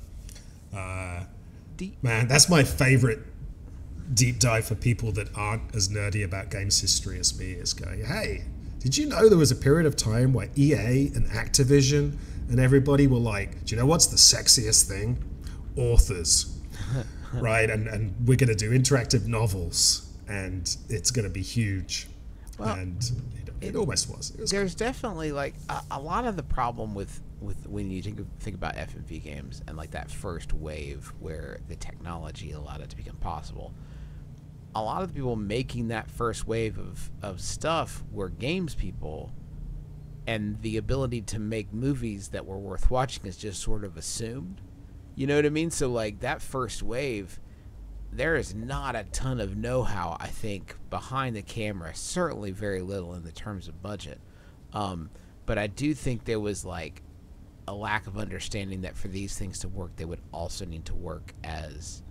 Man, that's my favorite deep dive for people that aren't as nerdy about games history as me, is going, hey, did you know there was a period of time where EA and Activision and everybody were like, do you know what's the sexiest thing? Authors, right? And we're going to do interactive novels. and it's going to be huge. Well, and it almost was. There's definitely like a lot of the problem with when you think about FMV games and like that first wave where the technology allowed it to become possible. A lot of the people making that first wave of stuff were games people, and the ability to make movies that were worth watching is just sort of assumed. You know what I mean? So like that first wave, there is not a ton of know-how, I think, behind the camera. Certainly very little in the terms of budget. But I do think there was like a lack of understanding that for these things to work, they would also need to work as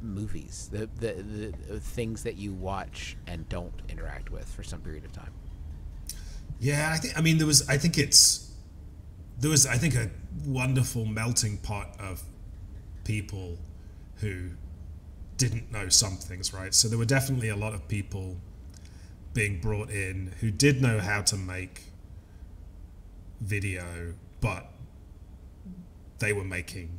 movies, the things that you watch and don't interact with for some period of time. Yeah, there was a wonderful melting pot of people who didn't know some things, right? So there were definitely a lot of people being brought in who did know how to make video, but they were making,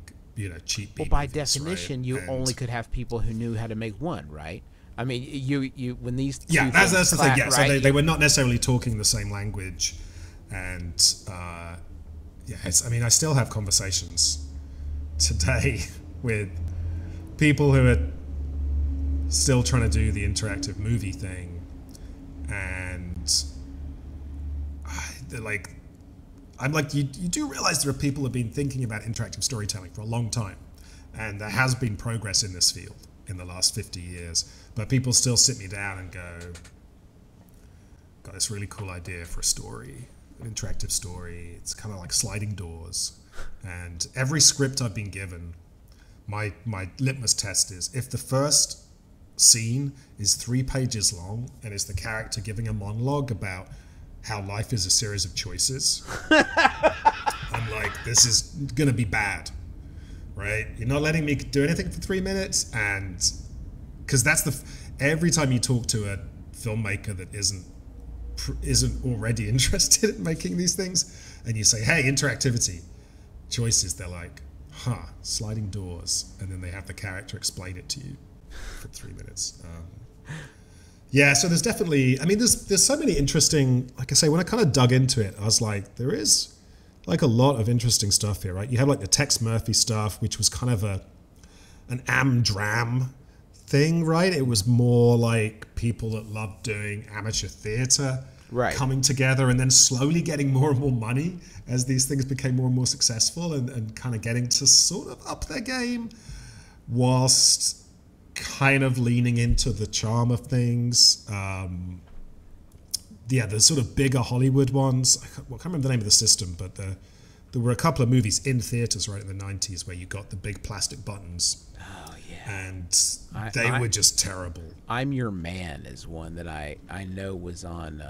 cheap. Well, by definition, right? You only could have people who knew how to make one, right? I mean, you when these that's the thing. Yeah, right? So they were not necessarily talking the same language, and I still have conversations today with people who are still trying to do the interactive movie thing, and I'm like, you do realize there are people who have been thinking about interactive storytelling for a long time, and there has been progress in this field in the last 50 years, but people still sit me down and go, got this really cool idea for a story, an interactive story. It's kind of like sliding doors, and every script I've been given, my litmus test is if the first scene is 3 pages long and is the character giving a monologue about how life is a series of choices, I'm like, this is gonna be bad, right? You're not letting me do anything for 3 minutes, and because that's every time you talk to a filmmaker that isn't already interested in making these things, and you say, hey, interactivity, choices, they're like, sliding doors, and then they have the character explain it to you for 3 minutes. So there's definitely, there's so many interesting, like I say, when I kind of dug into it, I was like, there is like a lot of interesting stuff here, right? You have like the Tex Murphy stuff, which was kind of an am-dram thing, right? It was more like people that loved doing amateur theater coming together and then slowly getting more and more money as these things became more and more successful, and kind of getting to sort of up their game whilst kind of leaning into the charm of things. The sort of bigger Hollywood ones, I can't remember the name of the system, but there were a couple of movies in theaters right in the 90s where you got the big plastic buttons. Oh yeah. And they were just terrible. I'm Your Man is one that I know was on,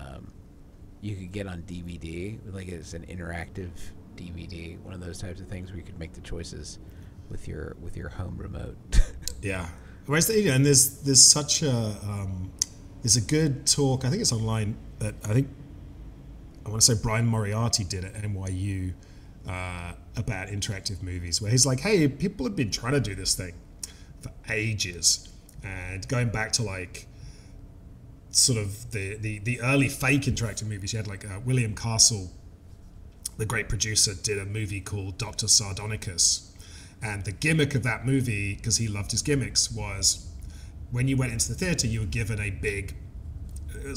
you could get on DVD, like it's an interactive DVD, one of those types of things where you could make the choices with your home remote. Yeah. And there's such there's a good talk, I think it's online, that I want to say Brian Moriarty did at NYU about interactive movies, where he's like, hey, people have been trying to do this thing for ages, and going back to like sort of the early fake interactive movies, you had like William Castle, the great producer, did a movie called Dr. Sardonicus. And the gimmick of that movie, because he loved his gimmicks, was when you went into the theater, you were given a big,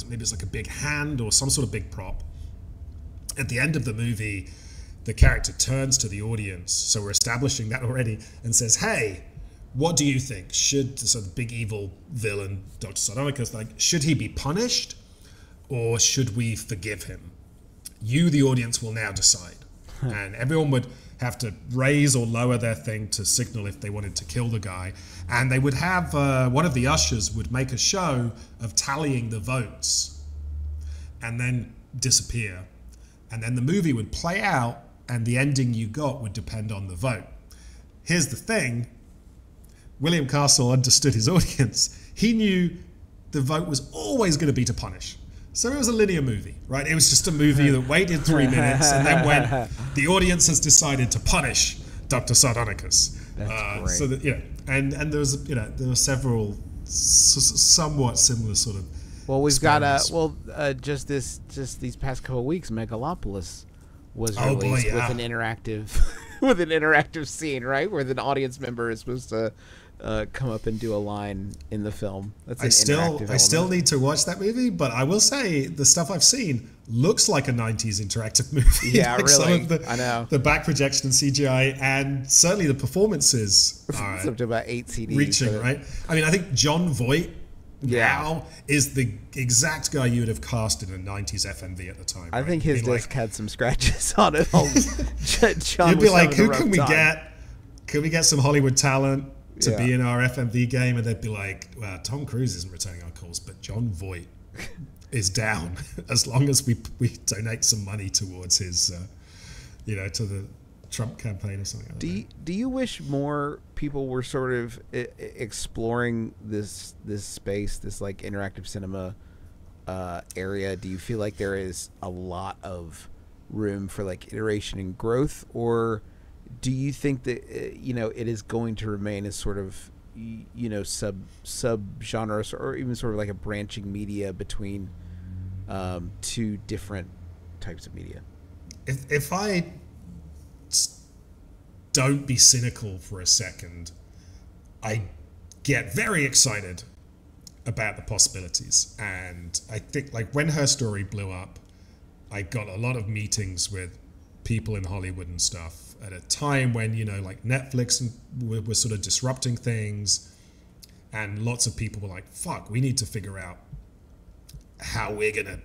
maybe it's like a big hand or some sort of big prop. At the end of the movie, the character turns to the audience, so we're establishing that already, and says, hey, what do you think? Should the big evil villain, Dr. Sardonicus, should he be punished, or should we forgive him? You, the audience, will now decide. And everyone would have to raise or lower their thing to signal if they wanted to kill the guy. And they would have, one of the ushers would make a show of tallying the votes and then disappear. And then the movie would play out, and the ending you got would depend on the vote. Here's the thing. William Castle understood his audience. He knew the vote was always going to be to punish. So it was a linear movie, right? It was just a movie that waited 3 minutes, and then when the audience has decided to punish Dr. Sardonicus. That's great. So that, and there was, there were several somewhat similar sort of. Well, we've got just these past couple of weeks, Megalopolis was released with an interactive scene, right, where the audience member is supposed to come up and do a line in the film. That's I still need to watch that movie, but I will say the stuff I've seen looks like a 90s interactive movie. Yeah, like really. Some of I know. The back projection and CGI, and certainly the performances are it's up to about 8 CDs. Reaching, right? I mean, I think Jon Voight now is the exact guy you would have cast in a 90s FMV at the time. I think his disc had some scratches on it. You'd be like, who can we get? Can we get some Hollywood talent to be in our FMV game? And they'd be like, well, Tom Cruise isn't returning our calls, but Jon Voight is down as long as we donate some money towards his, to the Trump campaign or something. Do you wish more people were sort of exploring this space, this like interactive cinema area? Do you feel like there is a lot of room for like iteration and growth, or do you think that it is going to remain as sort of sub genres, or even sort of like a branching media between two different types of media? If I don't be cynical for a second, I get very excited about the possibilities. And I think like when Her Story blew up, I got a lot of meetings with people in Hollywood and stuff at a time when, like Netflix were sort of disrupting things, and lots of people were like, fuck, we need to figure out how we're going to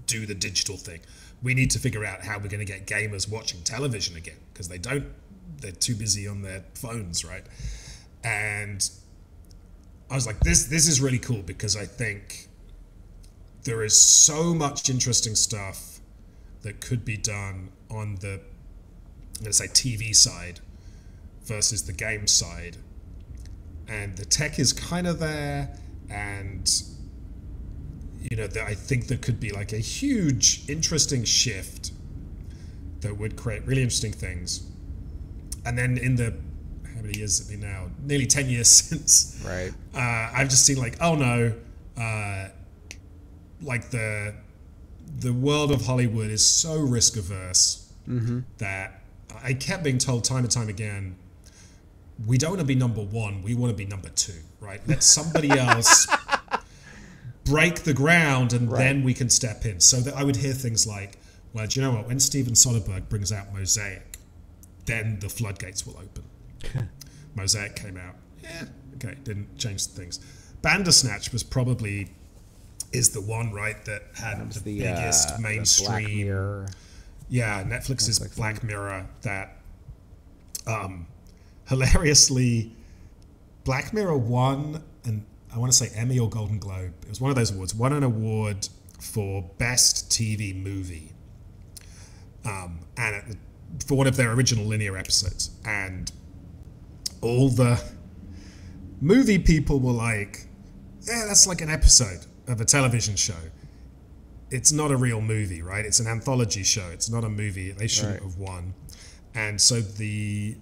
do the digital thing. We need to figure out how we're going to get gamers watching television again, because they're too busy on their phones, right? And I was like, this is really cool, because I think there is so much interesting stuff that could be done on the, let's say, TV side versus the game side. And the tech is kind of there, and I think there could be like a huge, interesting shift that would create really interesting things. And then in the, how many years has it been now? Nearly 10 years since. Right. I've just seen like, oh no, like the world of Hollywood is so risk averse that I kept being told time and time again, we don't want to be number one, we want to be number two, right? Let somebody else break the ground, and then we can step in. So that I would hear things like, well, do you know what? When Steven Soderbergh brings out Mosaic, then the floodgates will open. Mosaic came out. Yeah, okay, didn't change things. Bandersnatch is the one, right, that had the biggest mainstream. Black Mirror. Yeah, Netflix's Black Mirror, that hilariously, Black Mirror won, and I want to say Emmy or Golden Globe. It was one of those awards. Won an award for Best TV Movie. And for one of their original linear episodes. And all the movie people were like, yeah, that's like an episode of a television show. It's not a real movie, right? It's an anthology show. It's not a movie. They shouldn't have won. And so the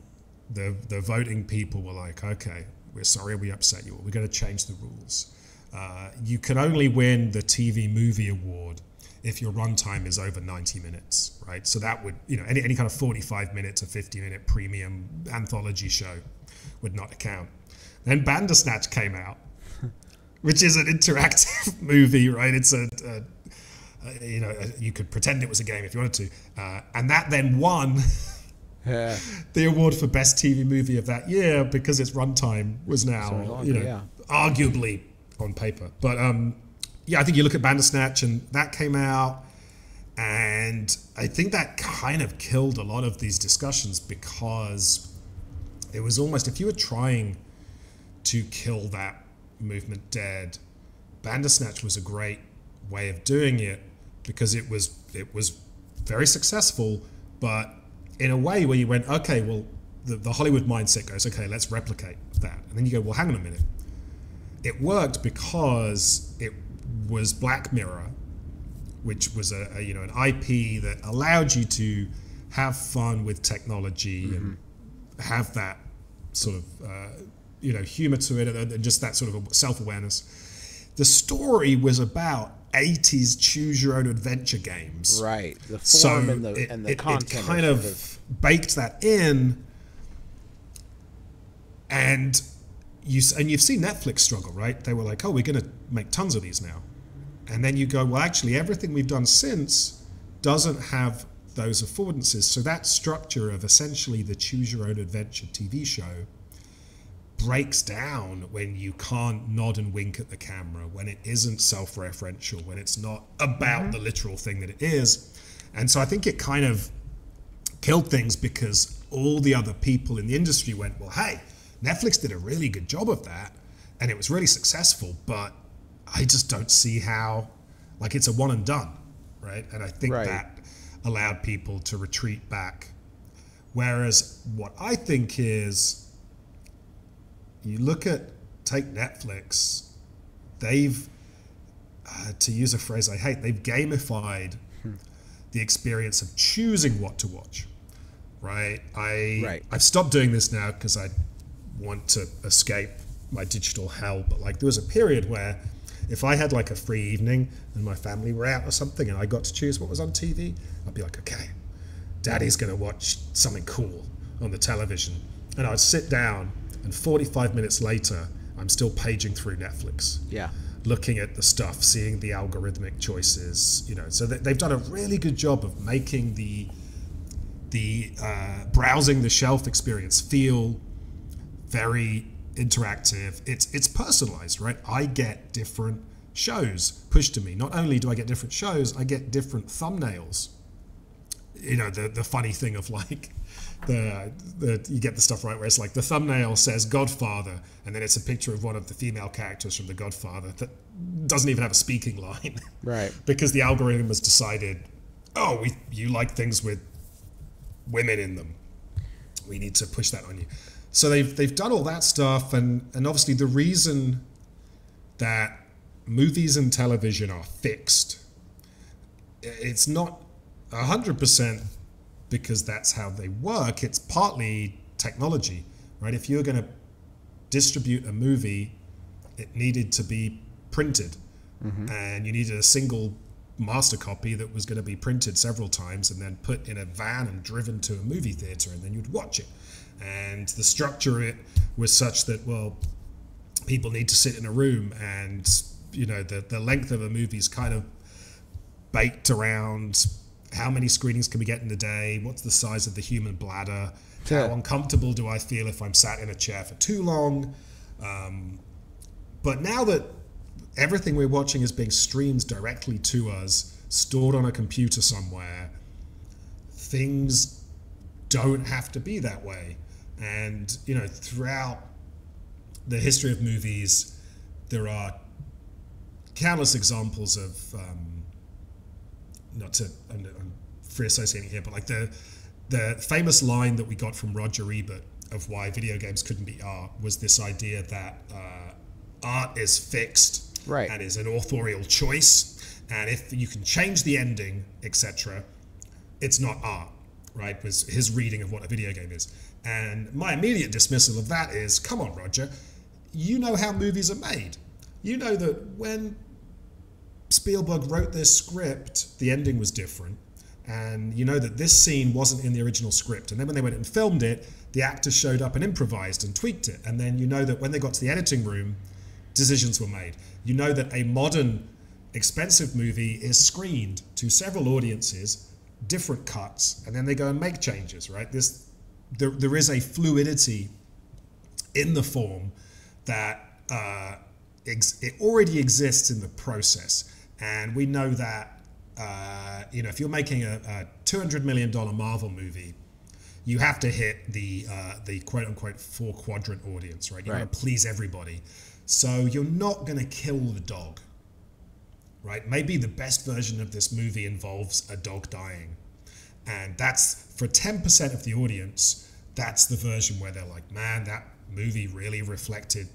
voting people were like, okay, we're sorry we upset you. We're going to change the rules. You can only win the TV Movie Award if your runtime is over 90 minutes, right? So that would, any kind of 45-minute to 50-minute premium anthology show would not count. Then Bandersnatch came out, which is an interactive movie, right? It's you could pretend it was a game if you wanted to. And that then won the award for Best TV Movie of that year, because its runtime was now, arguably on paper. But I think you look at Bandersnatch, and that came out, and I think that kind of killed a lot of these discussions, because it was almost, if you were trying to kill that movement dead, Bandersnatch was a great way of doing it, because it was very successful, but in a way where you went, okay, well, the Hollywood mindset goes, okay, let's replicate that. And then you go, well, hang on a minute. It worked because it was Black Mirror, which was an IP that allowed you to have fun with technology and have that sort of humor to it, and just that sort of self-awareness. The story was about 80s choose your own adventure games. Right. The form and the content. It kind of baked that in. And you've seen Netflix struggle, right? They were like, oh, we're going to make tons of these now. And then you go, well, actually, everything we've done since doesn't have those affordances. So that structure of essentially the choose your own adventure TV show breaks down when you can't nod and wink at the camera, when it isn't self-referential, when it's not about the literal thing that it is. And so I think it kind of killed things because all the other people in the industry went, well, hey, Netflix did a really good job of that and it was really successful, but I just don't see how, like, it's a one and done, right? And I think that allowed people to retreat back. Whereas what I think is, you take Netflix, they've, to use a phrase I hate, they've gamified the experience of choosing what to watch, right? I've stopped doing this now because I want to escape my digital hell, but like there was a period where if I had like a free evening and my family were out or something and I got to choose what was on TV, I'd be like, okay, Daddy's going to watch something cool on the television. And I'd sit down and 45 minutes later, I'm still paging through Netflix. Yeah. Looking at the stuff, seeing the algorithmic choices, So they've done a really good job of making the browsing the shelf experience feel very interactive. It's personalized, right? I get different shows pushed to me. Not only do I get different shows, I get different thumbnails. The funny thing of like you get the stuff right where it's like the thumbnail says Godfather and then it's a picture of one of the female characters from The Godfather that doesn't even have a speaking line, right? Because the algorithm has decided, you like things with women in them, we need to push that on you. So they've done all that stuff, and obviously the reason that movies and television are fixed, it's not 100% because that's how they work. It's partly technology, right? If you're going to distribute a movie, it needed to be printed, and you needed a single master copy that was going to be printed several times and then put in a van and driven to a movie theater, and then you'd watch it. And the structure of it was such that, well, people need to sit in a room, and the length of a movie is kind of baked around how many screenings can we get in a day, what's the size of the human bladder, how uncomfortable do I feel if I'm sat in a chair for too long. But now that everything we're watching is being streamed directly to us, stored on a computer somewhere, things don't have to be that way. And, throughout the history of movies, there are countless examples of, I'm free associating here, but like the famous line that we got from Roger Ebert of why video games couldn't be art was this idea that art is fixed, right, and is an authorial choice, and if you can change the ending, etc., it's not art, right? Was his reading of what a video game is. And my immediate dismissal of that is, come on, Roger, you know how movies are made. You know that when Spielberg wrote this script, the ending was different. And you know that this scene wasn't in the original script. And then when they went and filmed it, the actors showed up and improvised and tweaked it. And then you know that when they got to the editing room, decisions were made. You know that a modern, expensive movie is screened to several audiences, different cuts, and then they go and make changes, right? There is a fluidity in the form that it already exists in the process. And we know that, if you're making a $200 million Marvel movie, you have to hit the quote-unquote 4-quadrant audience, right? You want to please everybody. So you're not going to kill the dog, right? Maybe the best version of this movie involves a dog dying. And that's, for 10% of the audience, that's the version where they're like, man, that movie really reflected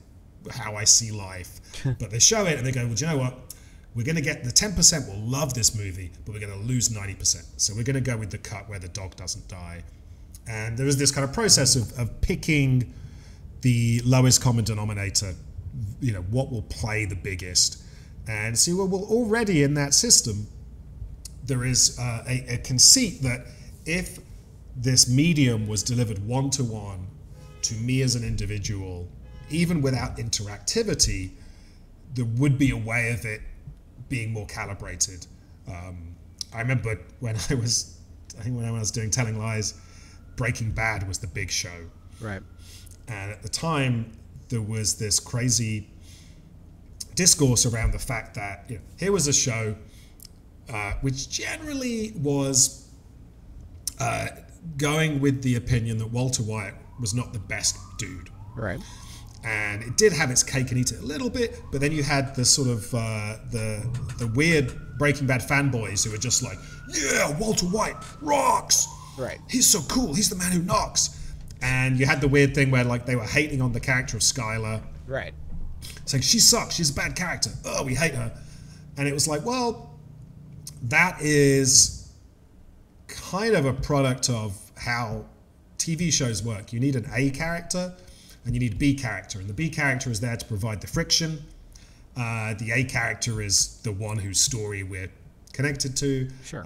how I see life. But they show it and they go, well, do you know what? We're going to get the 10% will love this movie, but we're going to lose 90%. So we're going to go with the cut where the dog doesn't die. And there was this kind of process of picking the lowest common denominator, what will play the biggest. And see, well, already in that system, there is a conceit that if this medium was delivered one-to-one to me as an individual, even without interactivity, there would be a way of it being more calibrated. I remember when I was doing Telling Lies, Breaking Bad was the big show. Right. And at the time, there was this crazy discourse around the fact that here was a show which generally was going with the opinion that Walter White was not the best dude. Right. And it did have its cake and eat it a little bit, but then you had the sort of the weird Breaking Bad fanboys who were just like, yeah, Walter White rocks. Right. He's so cool. He's the man who knocks. And you had the weird thing where like they were hating on the character of Skylar. Right. Saying she sucks. She's a bad character. Oh, we hate her. And it was like, well, that is kind of a product of how TV shows work. You need an A character and you need a B character. And the B character is there to provide the friction. The A character is the one whose story we're connected to. Sure.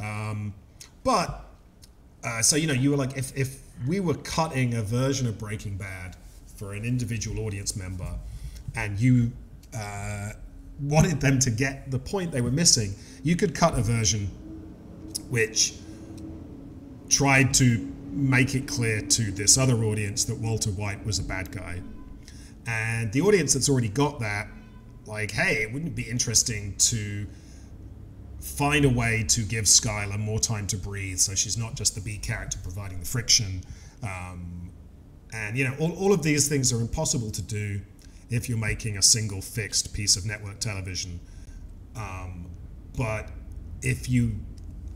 So, you were like, if we were cutting a version of Breaking Bad for an individual audience member and you wanted them to get the point they were missing, you could cut a version which tried to make it clear to this other audience that Walter White was a bad guy. And the audience that's already got that, like, hey, wouldn't it be interesting to find a way to give Skylar more time to breathe so she's not just the B character providing the friction. And, all of these things are impossible to do if you're making a single fixed piece of network television. But if you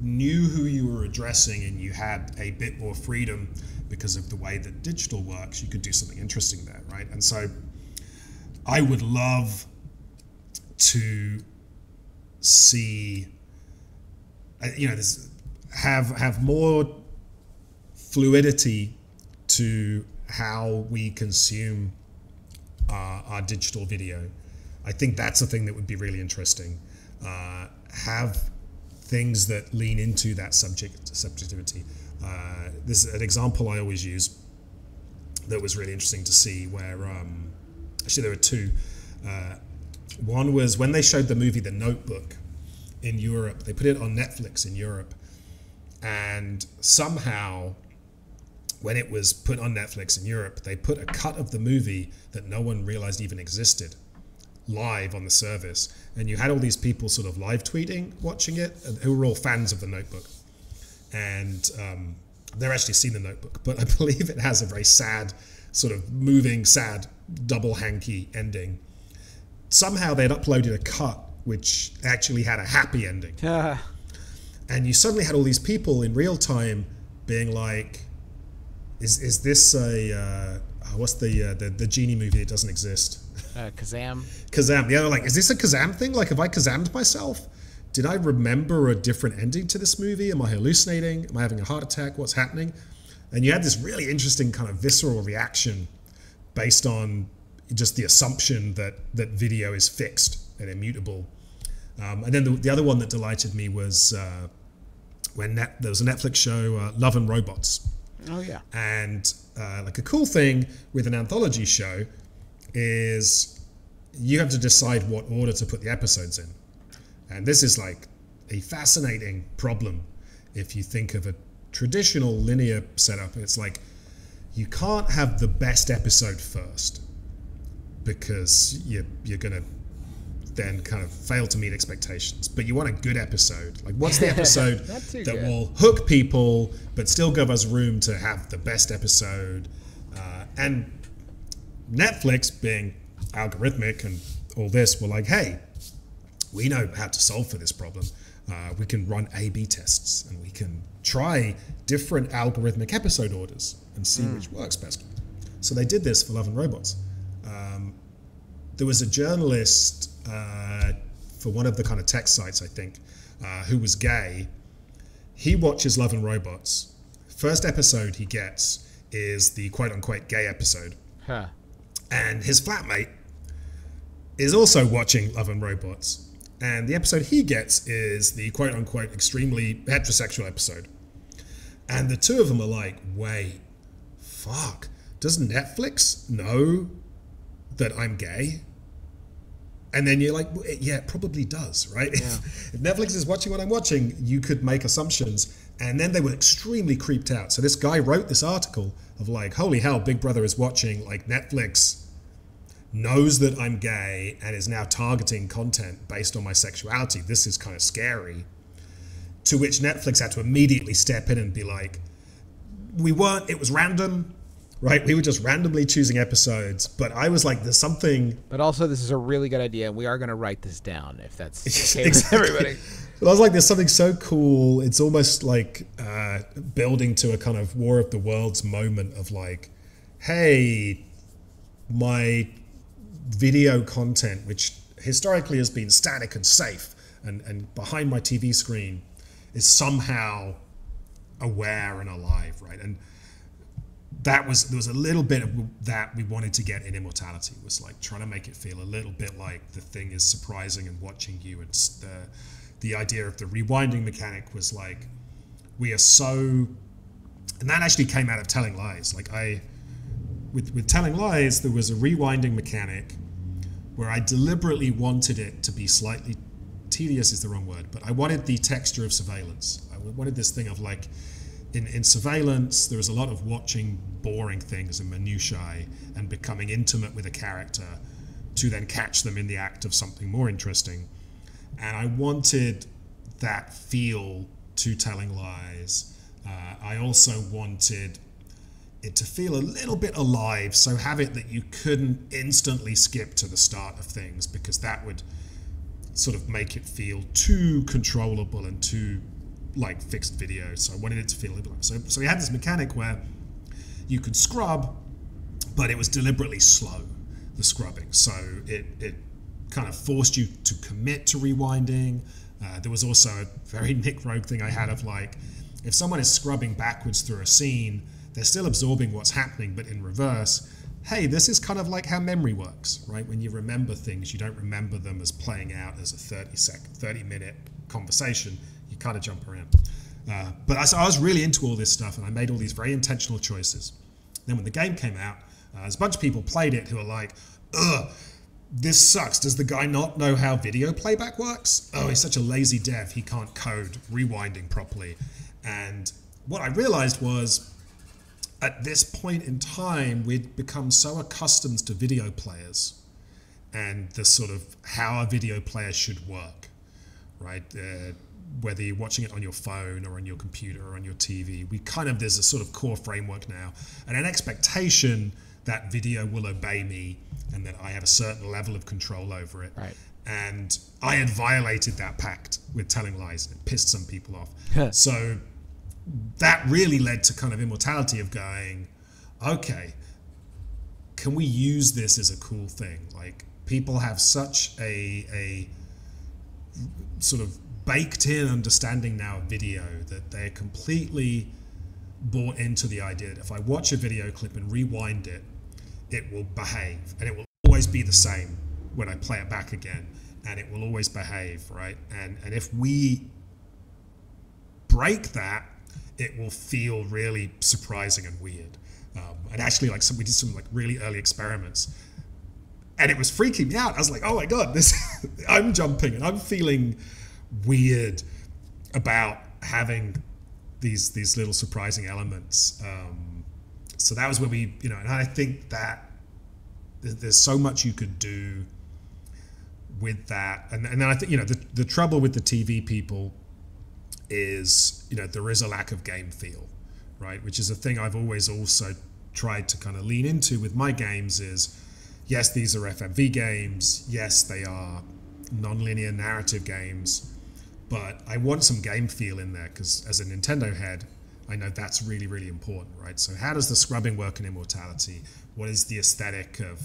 knew who you were addressing and you had a bit more freedom because of the way that digital works, you could do something interesting there, right? And so I would love to see, have more fluidity to how we consume our digital video. I think that's a thing that would be really interesting. Have things that lean into that subjectivity. This is an example I always use that was really interesting to see where, actually there were two. One was when they showed the movie The Notebook in Europe. They put it on Netflix in Europe. And somehow, when it was put on Netflix in Europe, they put a cut of the movie that no one realized even existed live on the service. And you had all these people sort of live tweeting, watching it, who were all fans of The Notebook. And they've actually seen The Notebook, but I believe it has a very sad, sort of moving, sad, double hanky ending. Somehow they'd uploaded a cut which actually had a happy ending. And you suddenly had all these people in real time being like, is this a, what's the genie movie that doesn't exist? Kazam. Kazam. Yeah, like, is this a Kazam thing? Like, have I Kazammed myself? Did I remember a different ending to this movie? Am I hallucinating? Am I having a heart attack? What's happening? And you had this really interesting kind of visceral reaction based on just the assumption that video is fixed and immutable. And then the other one that delighted me was when there was a Netflix show, Love and Robots. Oh, yeah. And like a cool thing with an anthology show is you have to decide what order to put the episodes in. And this is like a fascinating problem if you think of a traditional linear setup. It's like you can't have the best episode first because you're going to then kind of fail to meet expectations. But you want a good episode. Like, what's the episode that will hook people but still give us room to have the best episode? And Netflix, being algorithmic and all this, were like, hey, we know how to solve for this problem. We can run A/B tests and we can try different algorithmic episode orders and see which works best. So they did this for Love and Robots. There was a journalist for one of the kind of tech sites, I think, who was gay. He watches Love and Robots. First episode he gets is the quote-unquote gay episode. Huh. And his flatmate is also watching Love and Robots. And the episode he gets is the quote-unquote extremely heterosexual episode. And the two of them are like, wait, fuck, does Netflix know that I'm gay? And then you're like, yeah, it probably does, right? Yeah. If Netflix is watching what I'm watching, you could make assumptions. And then they were extremely creeped out. So this guy wrote this article of like, holy hell, Big Brother is watching, like Netflix knows that I'm gay and is now targeting content based on my sexuality. This is kind of scary. To which Netflix had to immediately step in and be like, it was random, right? We were just randomly choosing episodes. But I was like, there's something. But also, this is a really good idea. And we are going to write this down if that's okay with everybody. But I was like, there's something so cool. It's almost like building to a kind of War of the Worlds moment of like, hey, my video content, which historically has been static and safe and behind my TV screen, is somehow aware and alive, right? And there was a little bit of that we wanted to get in Immortality, was like trying to make it feel a little bit like the thing is surprising and watching you. And the idea of the rewinding mechanic was like, we are so, and that actually came out of Telling Lies. Like with Telling Lies, there was a rewinding mechanic where I deliberately wanted it to be slightly, tedious is the wrong word, but I wanted the texture of surveillance. I wanted this thing of like, in surveillance, there was a lot of watching boring things and minutiae and becoming intimate with a character to then catch them in the act of something more interesting. And I wanted that feel to Telling Lies. I also wanted it to feel a little bit alive, so have it that you couldn't instantly skip to the start of things, because that would sort of make it feel too controllable and too like fixed video. So I wanted it to feel a little bit so we had this mechanic where you could scrub, but it was deliberately slow, the scrubbing. So it kind of forced you to commit to rewinding. There was also a very Nick Rogue thing I had of like, if someone is scrubbing backwards through a scene, they're still absorbing what's happening, but in reverse. Hey, this is kind of like how memory works, right? When you remember things, you don't remember them as playing out as a 30-minute conversation. You kind of jump around. But I was really into all this stuff, and I made all these very intentional choices. Then when the game came out, there's a bunch of people played it who are like, ugh, this sucks. Does the guy not know how video playback works? Oh, he's such a lazy dev. He can't code rewinding properly. And what I realized was, at this point in time, we'd become so accustomed to video players and the sort of how a video player should work, right? Whether you're watching it on your phone or on your computer or on your TV, there's a sort of core framework now and an expectation that video will obey me and that I have a certain level of control over it. Right. And I had violated that pact with Telling Lies, and it pissed some people off. So that really led to kind of Immortality of going, okay, can we use this as a cool thing? Like, people have such a sort of baked in understanding now of video that they're completely bought into the idea that if I watch a video clip and rewind it, it will behave, and it will always be the same when I play it back again, and it will always behave, right? And if we break that, it will feel really surprising and weird. And actually, like, we did some like really early experiments, and it was freaking me out. I was like, oh my god, I'm jumping and I'm feeling weird about having these little surprising elements. So that was where we, and I think that there's so much you could do with that. And then I think, the trouble with the TV people is, there is a lack of game feel, right? Which is a thing I've always also tried to kind of lean into with my games is, yes, these are FMV games. Yes, they are non-linear narrative games, but I want some game feel in there because as a Nintendo head, I know that's really, really important, right? So how does the scrubbing work in Immortality? What is the aesthetic of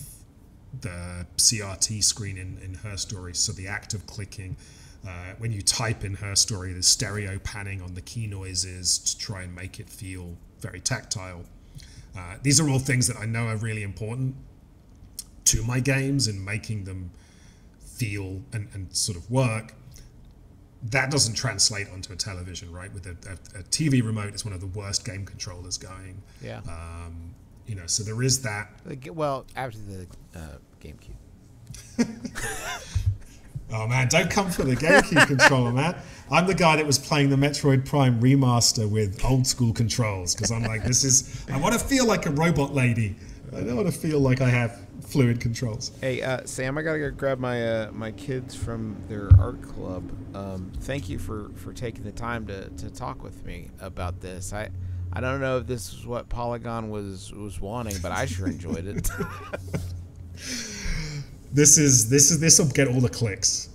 the CRT screen in Her Story? So the act of clicking, when you type in Her Story, there's stereo panning on the key noises to try and make it feel very tactile. These are all things that I know are really important. to my games and making them feel and sort of work. That doesn't translate onto a television, right? With a TV remote, it's one of the worst game controllers going. Yeah. You know, so there is that. Well, after the GameCube. Oh man, don't come for the GameCube controller, man. I'm the guy that was playing the Metroid Prime remaster with old school controls because I'm like, I want to feel like a robot lady. I don't want to feel like I have fluid controls. Hey, Sam, I gotta go grab my kids from their art club. Thank you for taking the time to talk with me about this. I don't know if this is what Polygon was wanting, but I sure enjoyed it. This will get all the clicks.